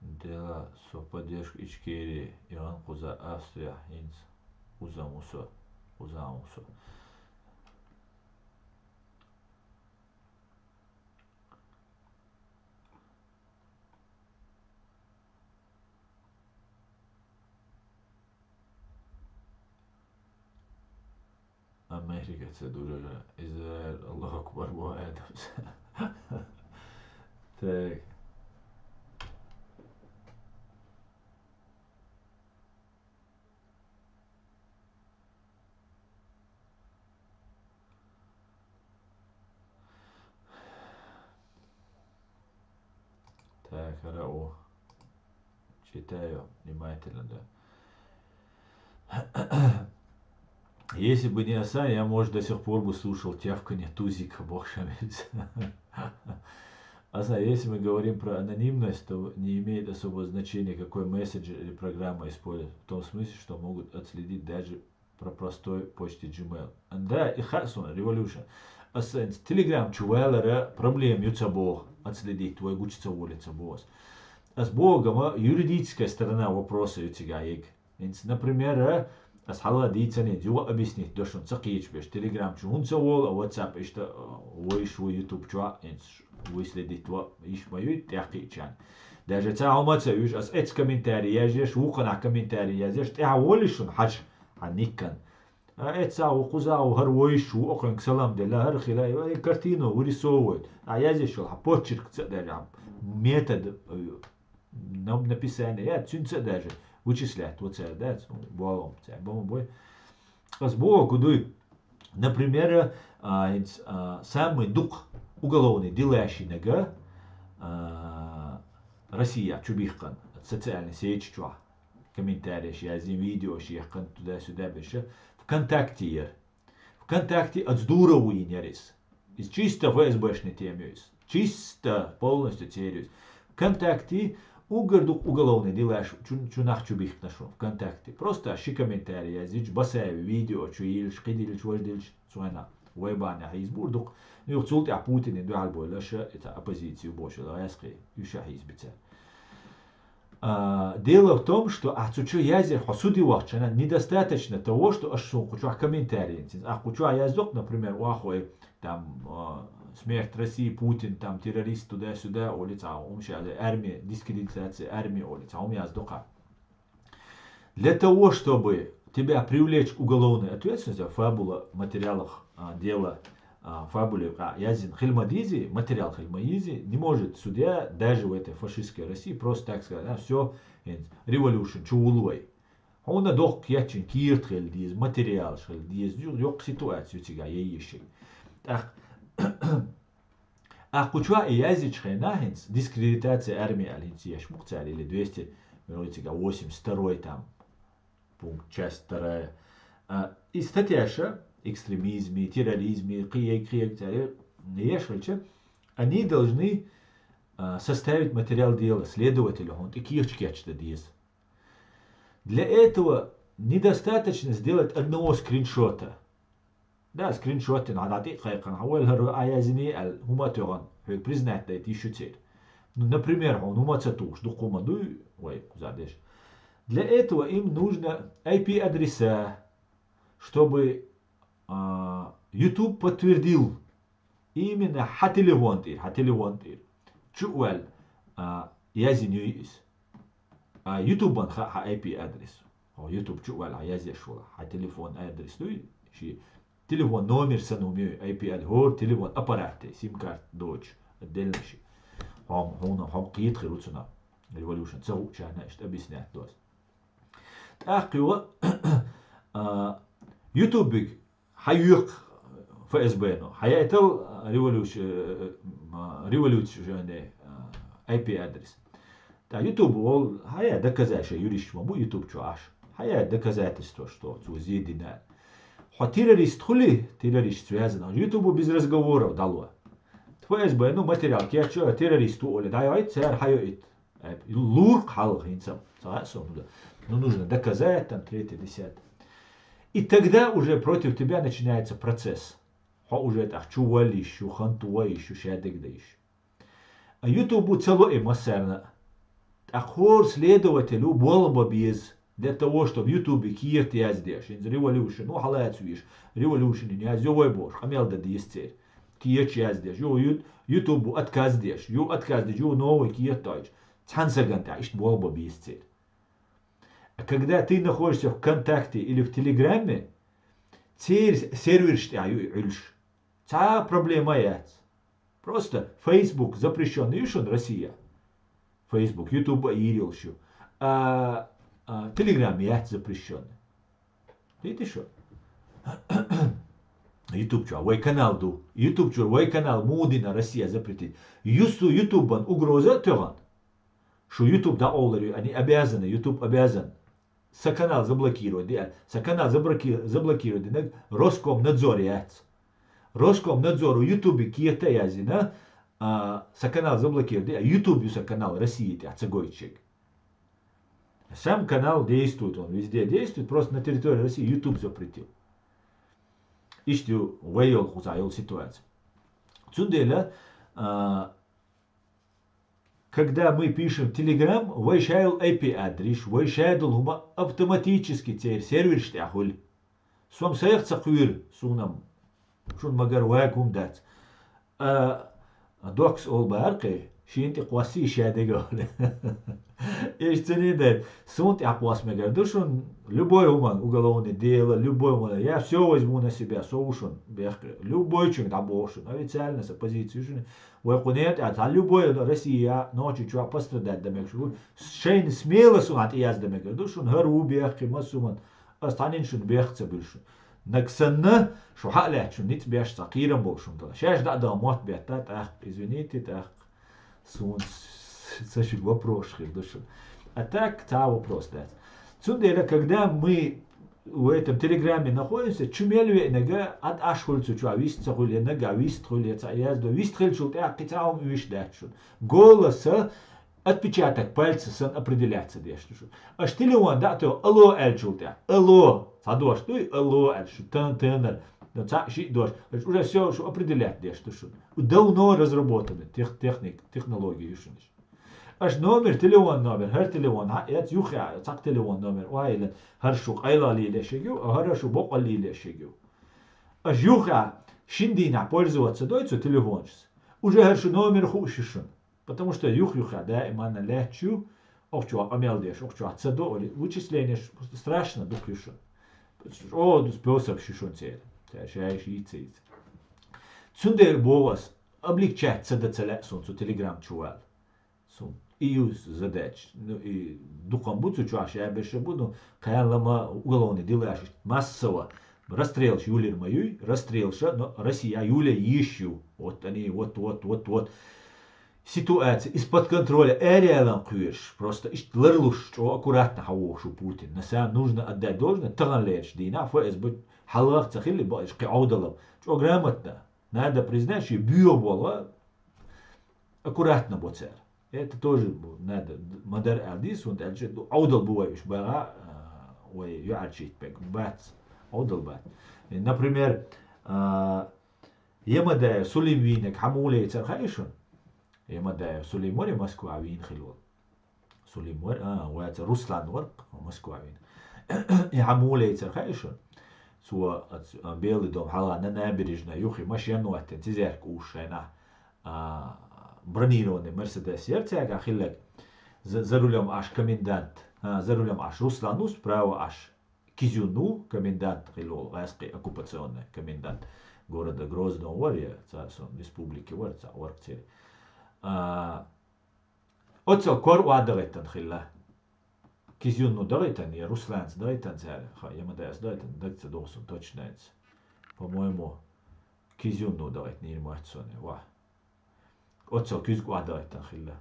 дела со поддержкой Ичкерии, Иран, Куза, Австрия, Инц, Узамусо, Узамусо. Amerika se дуже Izrael, Allah akbar bu Adams. Tak. Так, рау. Читаю внимательно, да. Если бы не оса, я, может, до сих пор бы слушал тявканье тузика, бог шамец. Аса, если мы говорим про анонимность, то не имеет особого значения, какой мессенджер или программа используют. В том смысле, что могут отследить даже про простой почте Gmail. Да, и хасун, Revolution. Аса, Telegram чувалера проблем юца бог отследить твой гучится улица босс. Ас богама юридическая сторона вопроса ютига ик. Например, أصحابها دي تاني دي وقبسني دوشون تقيش بيش تليجرام شو هون سوول أو واتساب إيش تا ويش ويوتيوب شو إنس ويش لديت وا إيش ما يوت تحقيق كان даже تا ما تسويش أس إتس كمنتاري يجيش وقنا كمنتاري يجيش تعولشون حش عنيكن إتس أو قزا أو هر ويش وأقن سلام دلا هر خلا كارتينو وري سوود يجيش ولا بوتشر كتسدر метод написания я цюнца даже вычислять вот это, да, болом, бой. С Богу дуй, например, самый дух уголовный делающий нога Россия, чубихкан, социальные сети, чуа, комментарии, шиазим, видео, шиехкан, туда-сюда, беше, ВКонтакте, ВКонтакте от здорово и нерис, из чисто ФСБшной темы, чисто полностью терюсь. ВКонтакте угордук уголовный делаешь, чунах чубих нашу ВКонтакте. Просто ащи комментарии, языч басаеви, видео, чуилш, кидилш, вождилш, цуэна, вайбаня, хизбурдук. Ну, цулти а Путин иду альбой, лаша, это оппозицию больше, лаяски, юша хизбица. Дело в том, что ацучу язер хасуди вахчана недостаточно того, что ашу кучу комментарии. А кучу яздок, например, уахой там смерть России, Путин, там террорист туда-сюда, улица, умшали, армия, дискредитация армии, улица, яздока. Для того, чтобы тебя привлечь к уголовной ответственности, фабула в материалах дела, фабуле Язин Хильмадизи, материал Хильмадизи, не может судья даже в этой фашистской России просто так сказать, все, революшн, чуулуй. Он док ячин кирт хельдиз, материал хельдиз, yok ситуацию тига ейши. Так, а куча и языч хенахинс, дискредитация армии алинси яшмукцали или 282 там, пункт, часть 2. И статьяша, экстремизме, терроризме, они должны составить материал дела следователю, он такие диез. Для этого недостаточно сделать одного скриншота. Да, скриншоты надо тикайкан, хавелхару аязини ал хуматоган, признать это еще цель. Ну, например, он умацатуш, докумадуй, ой, задешь. Для этого им нужно IP-адреса, чтобы YouTube подтвердил именно хателевонтир. Чуэл язинюис. YouTube он IP-адрес. YouTube чуэл язешула, телефон адрес. Ну, и телефон номер санумию IP-адрес. Хор телефон аппараты, сим-карт, дочь, отдельно ши. هم قيد خيروتنا ريفولوشن تسوق شان اشت объяснять то. Так его يوتيوب حيوق FSB no حياتل ريفولوشن اي بي ادرس تا يوتيوب ол حيا доказаша юриш мабу يوتيوب чуаш حيا доказательство что зуедина хо террорист хули террорист связан YouTube без разговоров дало ФСБ ну материал кечо террористу оле дай цер хайоит лур халх инсам ну нужно доказать там третье десятое. И тогда уже против тебя начинается процесс. Уже так чувалищ, хантуаищ, шадыгдаищ. А YouTube целое массерно. А хор следователю было без для того, чтобы в YouTube кирт я здесь, революшн, ну халацуиш, революшн, не азёвой бош, хамел да десцер. Кирт я здесь, YouTube отказ здесь, отказ здесь, новый кирт тач. Цансаганта, ишь было без цер. А когда ты находишься в ВКонтакте или в Телеграме, сервер штяюш. Та проблема есть. Просто Facebook запрещенный, видишь, он Россия. Facebook, YouTube ирилшу. А Telegram есть запрещенный. Видишь что? YouTube что, вой канал ду. YouTube что, вой канал Мудина Россия запретит. YouTube угроза тёган. Что YouTube да олари, они обязаны, YouTube обязан. Саканал заблокировать, саканал заблокировать, Роскомнадзор есть. Роскомнадзор у YouTube киета язина, саканал заблокировать, YouTube саканал России, цегойчик. Сам канал действует, он везде действует, просто на территории России YouTube запретил. Ищу вейол хузайл ситуацию. Цунделя, когда мы пишем Telegram, вайшайл IP-адрес, вайшайл автоматически теперь сервер штяхуль. Сом саях цахуир сунам, шун магар вайкум дат. Докс ол баркы, шинти кваси шадегале. Ишь сунт аквас магар, душун любой уман уголовное дело, любой уман, я все возьму на себя, соушун, любой человек там бошун, официально с оппозицией. ويقولون أن любой Россия ночью чего пострадать домек что шейн смело сунат и аз домек душун хару бехки масуман останин шун бехца бильшун наксанна шо хале шун нит беш сакирам болшун то шеш да мот бетат извините так сун сашил вопрос душун а так та вопрос да цундера когда мы в этом телеграме находимся, чумелюе нега от ашхульцу чуа вист цахуле нега вист хуле цаязду вист хельчут а китаум вист датшун. Голоса отпечаток пальца сан определяться дешшун. А штилеон да то алло эльчултя. Алло. Садош туй алло эльшу тенер. Да ца ши дош. Уже все что определять дешшун. Давно разработаны технологии шун. Аш номер телефон номер هر телефон يات يخيا تاق телефон номер وايل هر شو قيلا لي لشيو هر شو بقى لي لشيو аш يخيا شندينا пользоваться дойцу телефон уже هر شو номер хушишун потому что юхюха да именно лечу охчу амелдеш охчу отсадо вычисление страшно духюшун о способ шишун цел шайш ицит цундер бовас облегчать цадацале сунцу телеграм чувал сун июз задач ну и духом буцу чуаш я беше буду каялама уголовные дела массово расстрел юлер мою расстрелша но Россия юля ищу вот они вот ситуация из-под контроля реально куешь просто лырлуш что аккуратно хавошу Путин на самом нужно отдать должное таганлеш дина ФСБ халах цахили баиш каудалов что грамотно надо признать что био было аккуратно боцер. Это тоже надо модер алдис und аудал бываешь бара ой юарчит бек бат аудал бат. Например, يمدا سليمينك حمولة يترخيشون يمدا سليموري مسكوعين خلول سليمور وات روسلان ورق مسكوعين يحمولة يترخيشون سوا بيل دوم حالا نابرجنا يوخي مش ينوات تزارك وشينا бронированный Мерседес Ерцяга хиллек за рулем аж комендант за рулем аж Руслану справа аж Кизюну комендант хиллол вайский оккупационный комендант города Грозного Ворья царства республики Ворца Воркцери отцел кор уадалеттан хилла Кизюнну дайтан, я Русланс дайтан царь, Ямадаяс дайтан, дается доусун точнается. По-моему, Кизюнну дайт нирматсоне, ва. Отцал кизгу адайтан хилла.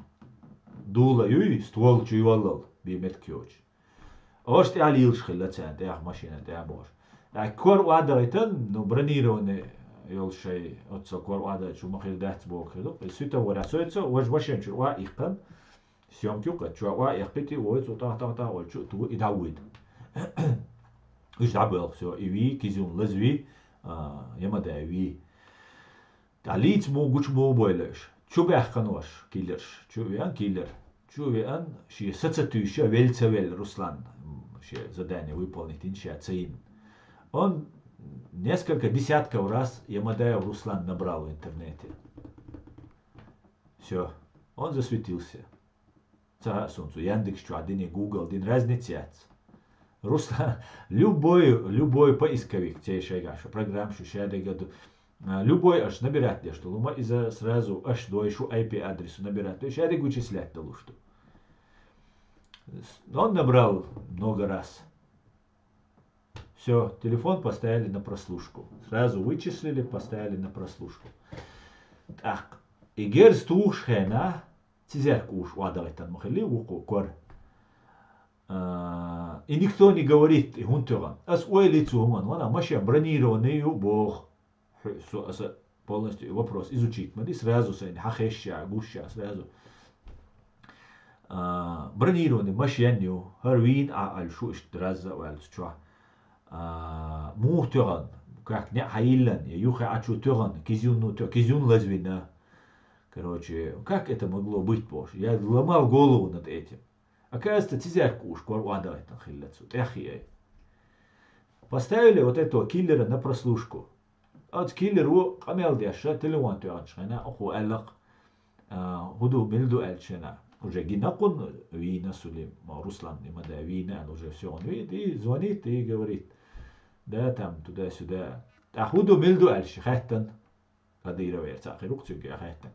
Дула юй, ствол чуйваллал, бимет кёч. Орст алилш хилла цан, тях машина, тях бош. Кор адайтан, ну бронированный يول شيء أتصل كور واحد شو مخيل دهت بوك هذا السيتا ولا سويتسا وش بشين شو واقعا سيوم كيوكا شو واقعتي ويت وطا طا طا وشو تو يدعود إيش دعبل سو إيوي كيزون لزوي يما داوي تعليت مو قش مو بويلش شو بيحكنوش كيلرش شو بيان كيلر شو بيان شيء ستة شيء ويل سويل روسلان شيء задание выполнить иншия цейн он несколько десятков раз Ямадаев Руслан набрал в интернете. Все, он засветился. Солнцу Яндекс, один Google, один разница. Руслан, любой поисковик, те шайгашу, программшу, шайгаду, любой аж набирать что лума и сразу аж дойшу IP адресу набирать, то есть шайгу вычислять дало что. Он набрал много раз. Все, телефон поставили на прослушку. Сразу вычислили, поставили на прослушку. Так, и герст уж хена, цизерку уж уадавайтан махали уку кор. И никто не говорит, и гунтуган. Ас уэлицу гуман, вона маша бронированный бог. Полностью вопрос изучить. Мы сразу sayın хахеща, гуща, сразу. Бронированный машиню, харвин альшу иштраза уэлцчуа. Мухтуран, как не хаилан, юха ачу туран, кизюн лазвина. Короче, как это могло быть, боже? Я ломал голову над этим. Оказывается, тизярку уж кварвадает на хиллацу. Поставили вот этого киллера на прослушку. От киллеру камел дяша, телефон туаншана, оху аллах, худу милду альчана. Уже гинакун вина сулим, Руслан имада вина, уже все он видит и звонит и говорит. Да, там, туда-сюда. Ахуду милду альши, хаттан. Кадира верц, ахи рукцюги, хаттан.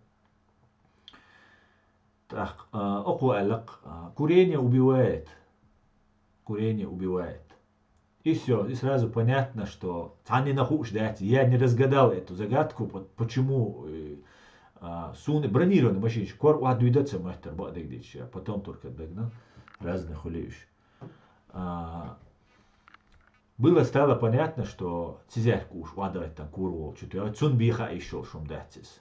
Так, оку аллак, курение убивает. Курение убивает. И все, и сразу понятно, что цани нахуш дать. Я не разгадал эту загадку, почему бронированный машинчик, кор уадуидаться мастер бадыгдич, а потом только догнал разных улеющих. Стало понятно, что цизярку уж уадавать там курвол, что-то цунбиха еще шум датис.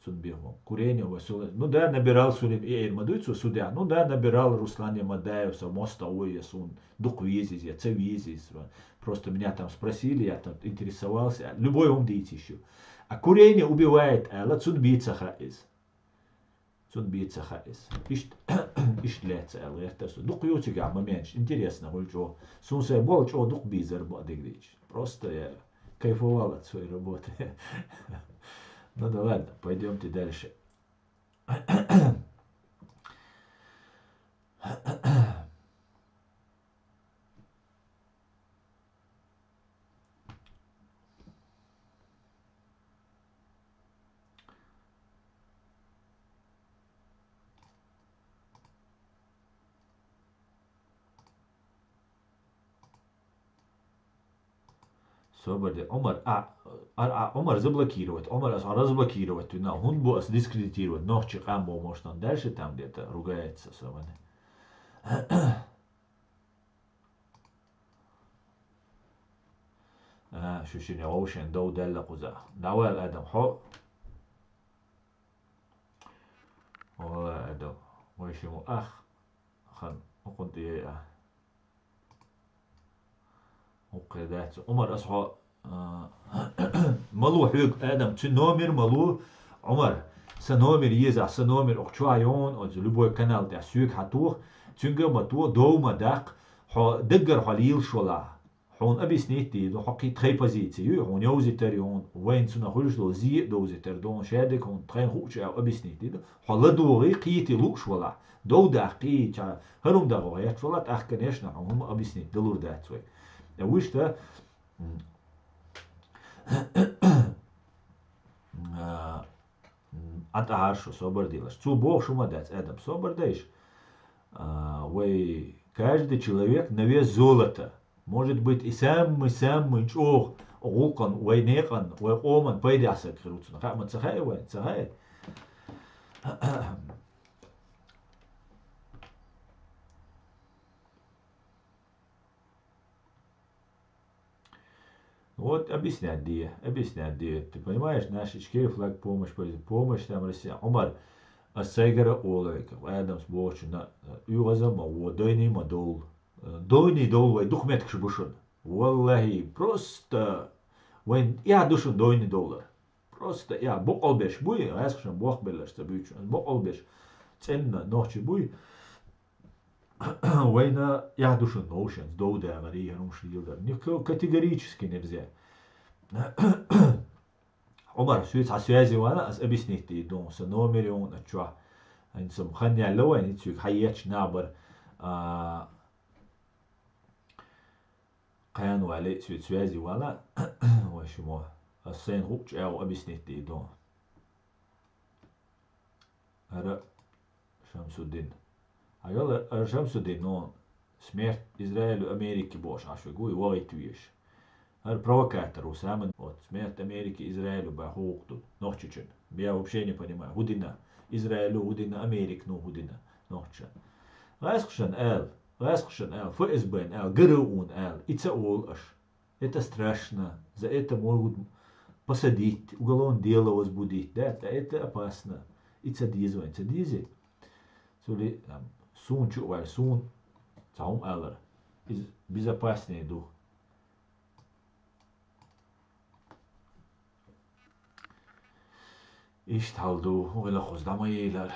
Цунбиху. Курение веселое. Ну да, набирал Сулим и Эрмадуйцу судя. Ну да, набирал Руслан Ямадаев, моста ой, сун, дух визис, я цевизис. Просто меня там спросили, я там интересовался. Любой он дейти еще. А курение убивает, а цунбица хаиз. Цунбица хаиз. Ишляется, а это что. Дух ютига, момент. Интересно, что. Сунсай бол, что дух бизер бадыгдич. Просто я кайфовал от своей работы. Ну да ладно, пойдемте дальше. Свободы. Омар заблокировать. Омар разблокировать. На хунбу дискредитировать. Ног чекамбо может он дальше там где-то ругается. Свободы. Шушини оушен доу делла куза. Навал адам хо. Ола адам. Вайшиму ах. Хан. Окунти я. وقيدات عمر أصحى ملو حيق آدم تنومر ملو عمر سنومر يزع سنومر أخشوايون أو زلوبوي كانال تاع سوق حتوه تنجر متو دوما داق حو دقر حليل شولا حون أبي سنيتي دو حقي تخي بازيتي حون يوزي تريون وين سنا خلش دو زي دوزي تر دون شادك حون تخين خوش أو أبي سنيتي حل دوغي قيتي لوش ولا دو داقي تا هرم داغويات شولا تأخكنيشنا حون أبي سنيت دلور داتوي وش ده أتعرشوا صبر ديلاش تو بوه شو ما دات آدم صبر دايش وي Каждый человек на вес золота. Может быть и самый чох, гулкан, вайнекан, вайоман, пайдяса круцна. Хама цахай вай, цахай. Вот объяснять Ди. Ты понимаешь, наш ичкер флаг помощь там Россия. Омар, Асайгара Олайка, Адамс Бочина, Югазама, Водойни Мадол. Дойни дол, вай духмет кшбушун. Валлахи, просто, вайн, я душун дойни доллар. Просто, я боколбеш буй, аскшан бокбелаш табючун, боколбеш. Ценна, ночи буй. Война, я душу notions, доуда, Мария, Румшлилда. Никто категорически нельзя. Омар, связи вана, объяснить ты, дом, с номером, он, чё. Они сам ханя лова, они цюк, хаяч набор. Каяну али, связи вана, вайшимо. Сайн хупч, объяснить ты, дом. Ара, Шамсуддин. А я Шамсуддин, но смерть Израилю, Америки, Бош, аж гуй, вайт виш. Ар провокатор, самый, вот, смерть Америки, Израилю, бахукту, нохчичен. Я вообще не понимаю. Гудина, Израилю, гудина, Америк, ну, гудина, нохчен. Раскшен эл, ФСБ эл, ГРУ эл, ИЦАОЛ аж. Это страшно, за это могут посадить, уголовное дело возбудить, да, это опасно. Ицадизи. Соли, сун чувай, сун, цаум аллар, безопаснее дух. Ишталду, вела хоздама ейлар.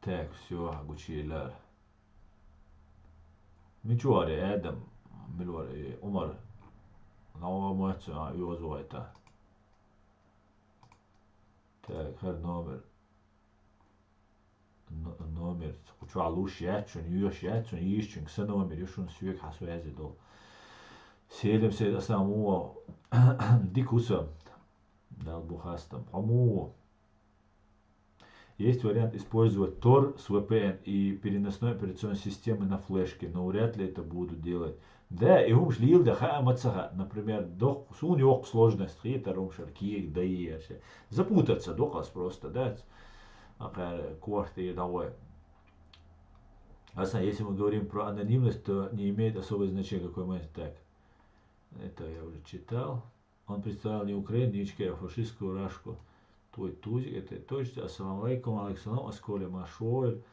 Так, все, гучилар. Мичуаре, Адам, Милуаре, Умар. Нова мача, юзуайта. Так, хер номер, куча луш ячун, ищун, кса номер, юшун сюек хасуэзи дол. Селем се самуа, дикуса, дал бухастам, хамуа. Есть вариант использовать Tor с VPN и переносной операционной системы на флешке, но вряд ли это буду делать. Да, и умш лилда хаамацага, например, дох суньок сложность, хитар умшар киек даи, запутаться дохас просто, да, кварты давай. Если мы говорим про анонимность, то не имеет особого значения, какой момент. Так, это я уже читал. Он представлял не Украину, не Ичке, а фашистскую рашку. Твой тузик, это точно. Ассаламу алейкум, алейкум, асколе машуэль.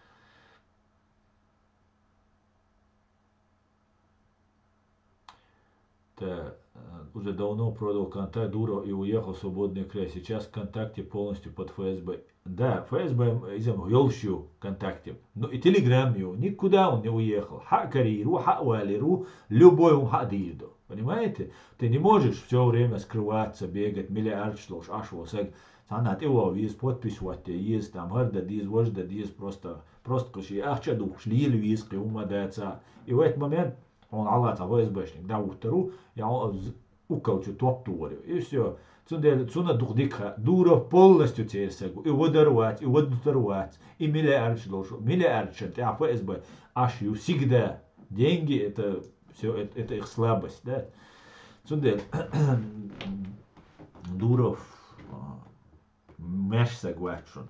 Так, уже давно продал контакт, Дуров и уехал в свободный край. Сейчас ВКонтакте полностью под ФСБ. Да, ФСБ изем Йолщу ВКонтакте. Но и Телеграм его, никуда он не уехал. Ха карьеру, ха валеру, любой он ха дидо. Понимаете? Ты не можешь все время скрываться, бегать, миллиард шлош, аж вот. Санат его виз подписывать, есть там гарда диз, вожда диз, просто куши, ах чаду, шли виз, к умадается. И в этот момент он аллата ФСБшник, да ухтару, я уколчу топтурю, и все. Цуна духдика, Дуров полностью терсегу, и водорвать, и миллиард шлошу, миллиард шент, а ФСБ, аж и всегда. Деньги это все, это их слабость, да. Цундель, Дуров, Меш согласен.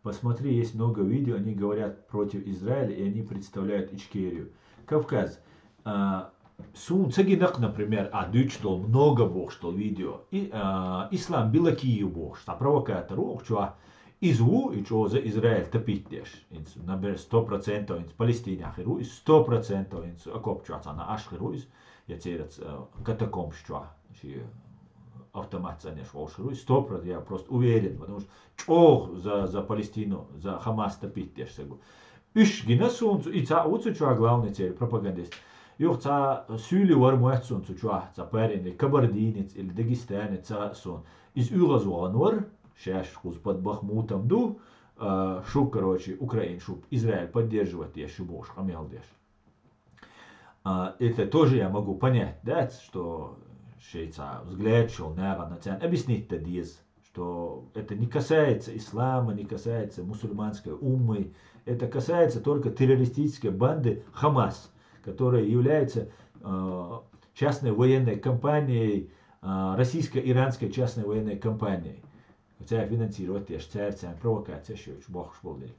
Посмотри, есть много видео, они говорят против Израиля, и они представляют Ичкерию. Кавказ. Сун цегинак, например, дючтол много бог, что видео. И ислам билакию бог, что провокатор, что изву и что за Израиль топитеш. Например, 100% из Палестины ахиру, 100% из окопчуаться на ашхиру, я терец катакомб что автомат занеш волширу, 100%, я просто уверен, потому что за Палестину, за Хамас топитеш. Иш гина сун, и ца уцу главный цель пропагандист. Юх ца сюли вармуэтсун цучуа, ца парень кабардинец или дагестанец ца сон. Из Югозванвар, сейчас хуз под Бахмутом ду, шуб, короче, Украин, шуб Израиль поддерживает я шубош, хамелдеш. Это тоже я могу понять, да, что шейца взгляд шел на цен. Объяснить-то диез, что это не касается ислама, не касается мусульманской уммы, это касается только террористической банды Хамас, которая является частной военной компанией, российско-иранской частной военной компанией. Хотя финансирует те же царь, провокация, еще бог шполдели.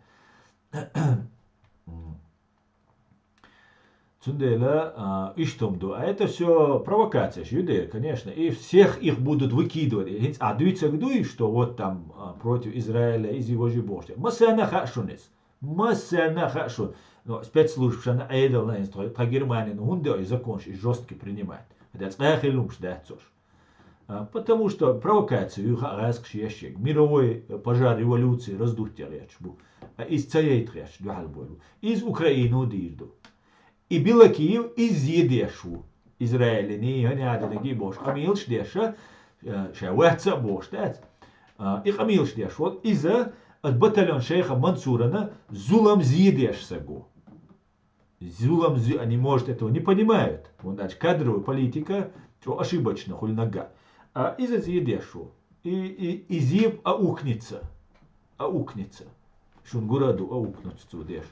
Цундела иштомду. А это все провокация, юдеи, конечно. И всех их будут выкидывать. А дуется гдуй, что вот там против Израиля из его же божья. Масана хашунец. Масана хашун. Но спецслужб шана айдал на инстрой. Та Германия, ну он и закон жесткий принимает. Хотя цахи лумш да цош. Потому что провокацию мировой пожар революции раздуть речбу. Из царей треш духалбою. Из Украины дирду. И Біла Київ і з'їдешу Ізраїлі, ні, ганяти такі бош. Камілш деша, ще веця бош, так? І камілш деш, вот из-за от батальон шейха Мансурана зулам з'їдешсагу. Зулам они, может, этого не понимают. Вот, значит, кадровая политика, что ошибочно, хуль нога. А из-за з'їдешу. И зиб аукнется. Аукнется. Шунгураду аукнется, деш.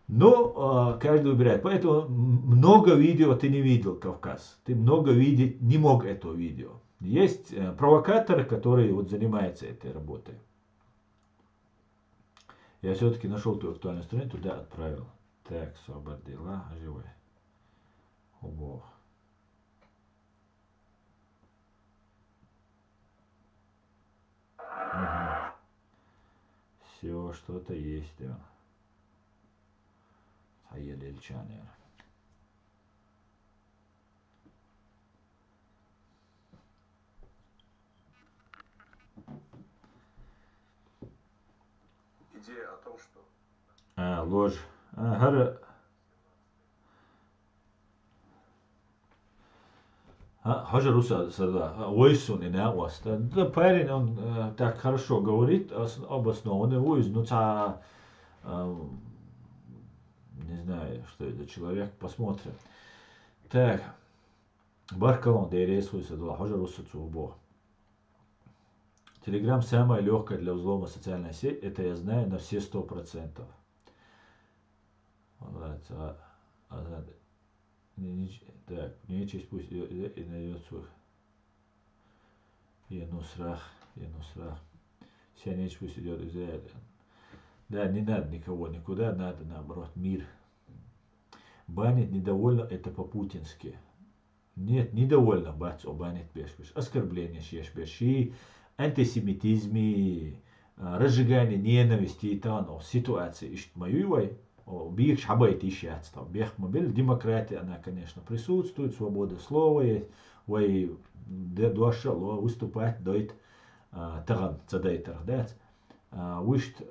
Но каждый выбирает. Поэтому много видео ты не видел, Кавказ. Ты много видеть не мог этого видео. Есть провокаторы, которые вот занимаются этой работой. Я все-таки нашел ту актуальную страницу, туда отправил. Так, освободила, живой. О бог. Угу. Все, что-то есть, да. Елельчанер. Идея о том, что... Ложь. Хожа Руса сада. Ойсун и на оста. Да парень, он так хорошо говорит, обоснованный войс, но та... Не знаю, что это человек, посмотрим. Так. Баркалон, да и рейсуется, да, хожа Руса цубо. Телеграм самая легкая для взлома социальная сеть, это я знаю на все 100%. Так, нечисть пусть и найдет свой. Енусрах. Вся нечисть пусть идет из этого. Да, не надо никого никуда, надо наоборот мир. Банить недовольно это по-путински. Нет, недовольно бац банить бешбеш. Оскорбление шешбеши, антисемитизме, разжигание ненависти и там ситуации ищет моювай. Бих шабайт ищет там. Бех мобиль, демократия, она, конечно, присутствует, свобода слова есть. Вай дошало выступать дойт таган цадайтер, да? Вышт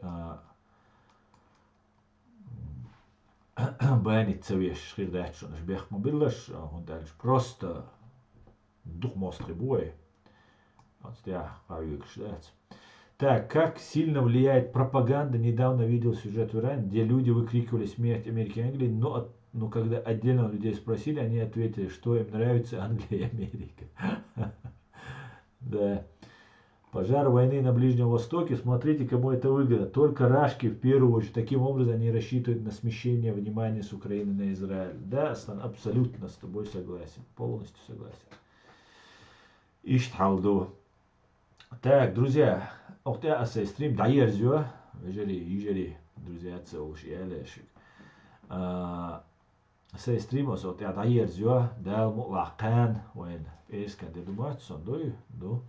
банить цевеш шридачу наш бех мобилаш, он дальше просто дух мостребуй. Вот я авик ждать. Так, как сильно влияет пропаганда? Недавно видел сюжет в Иране, где люди выкрикивали смерть Америки и Англии, но когда отдельно людей спросили, они ответили, что им нравится Англия и Америка. Да. Пожар войны на Ближнем Востоке, смотрите, кому это выгодно. Только рашки в первую очередь. Таким образом они рассчитывают на смещение внимания с Украины на Израиль. Да, Аслан, абсолютно с тобой согласен. Полностью согласен. Иштхалду. Так, друзья, я асай стрим даерзю, ежели, друзья, целуш ялешик. Асай стрим осот я даерзю, дал мулакан, вен эска дедумат сондой, до.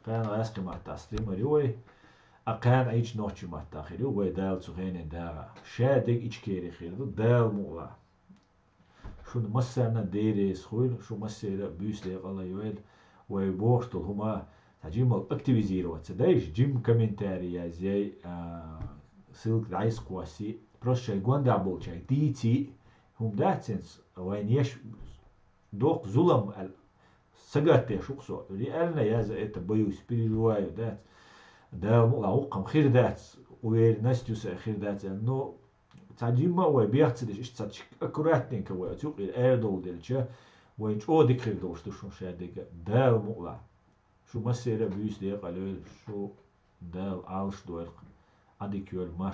كان راسك مع تسليم ريوي أكان أيش نوتش مع تاخيرو ويدال سخين دارا شادق إيش كيري خير دال مولا شو مسنا ديريس خويل شو مسنا بيس لي الله يويل ويبوشتل هما تجيمل اكتيفيزيروات دايش جيم كومنتاريا زي سلك دايس قواسي بروش شاي غوان دابل شاي ديتي هم داتسنس وين يش دوق ظلم سجات شخصه لأن يا زائد بيو سبيريواي دات ده مقلقم خير دات وير ناستيوس خير دات إنه تعجيم ما هو بيحصلش إيش تاتش أكوراتين كوا تشوف الأردو دلشة وين شو ديكر دوش تشون شاديك ده مقلق شو مسيرة بيوس ديق على شو ده عاوش دوير أديكيول ما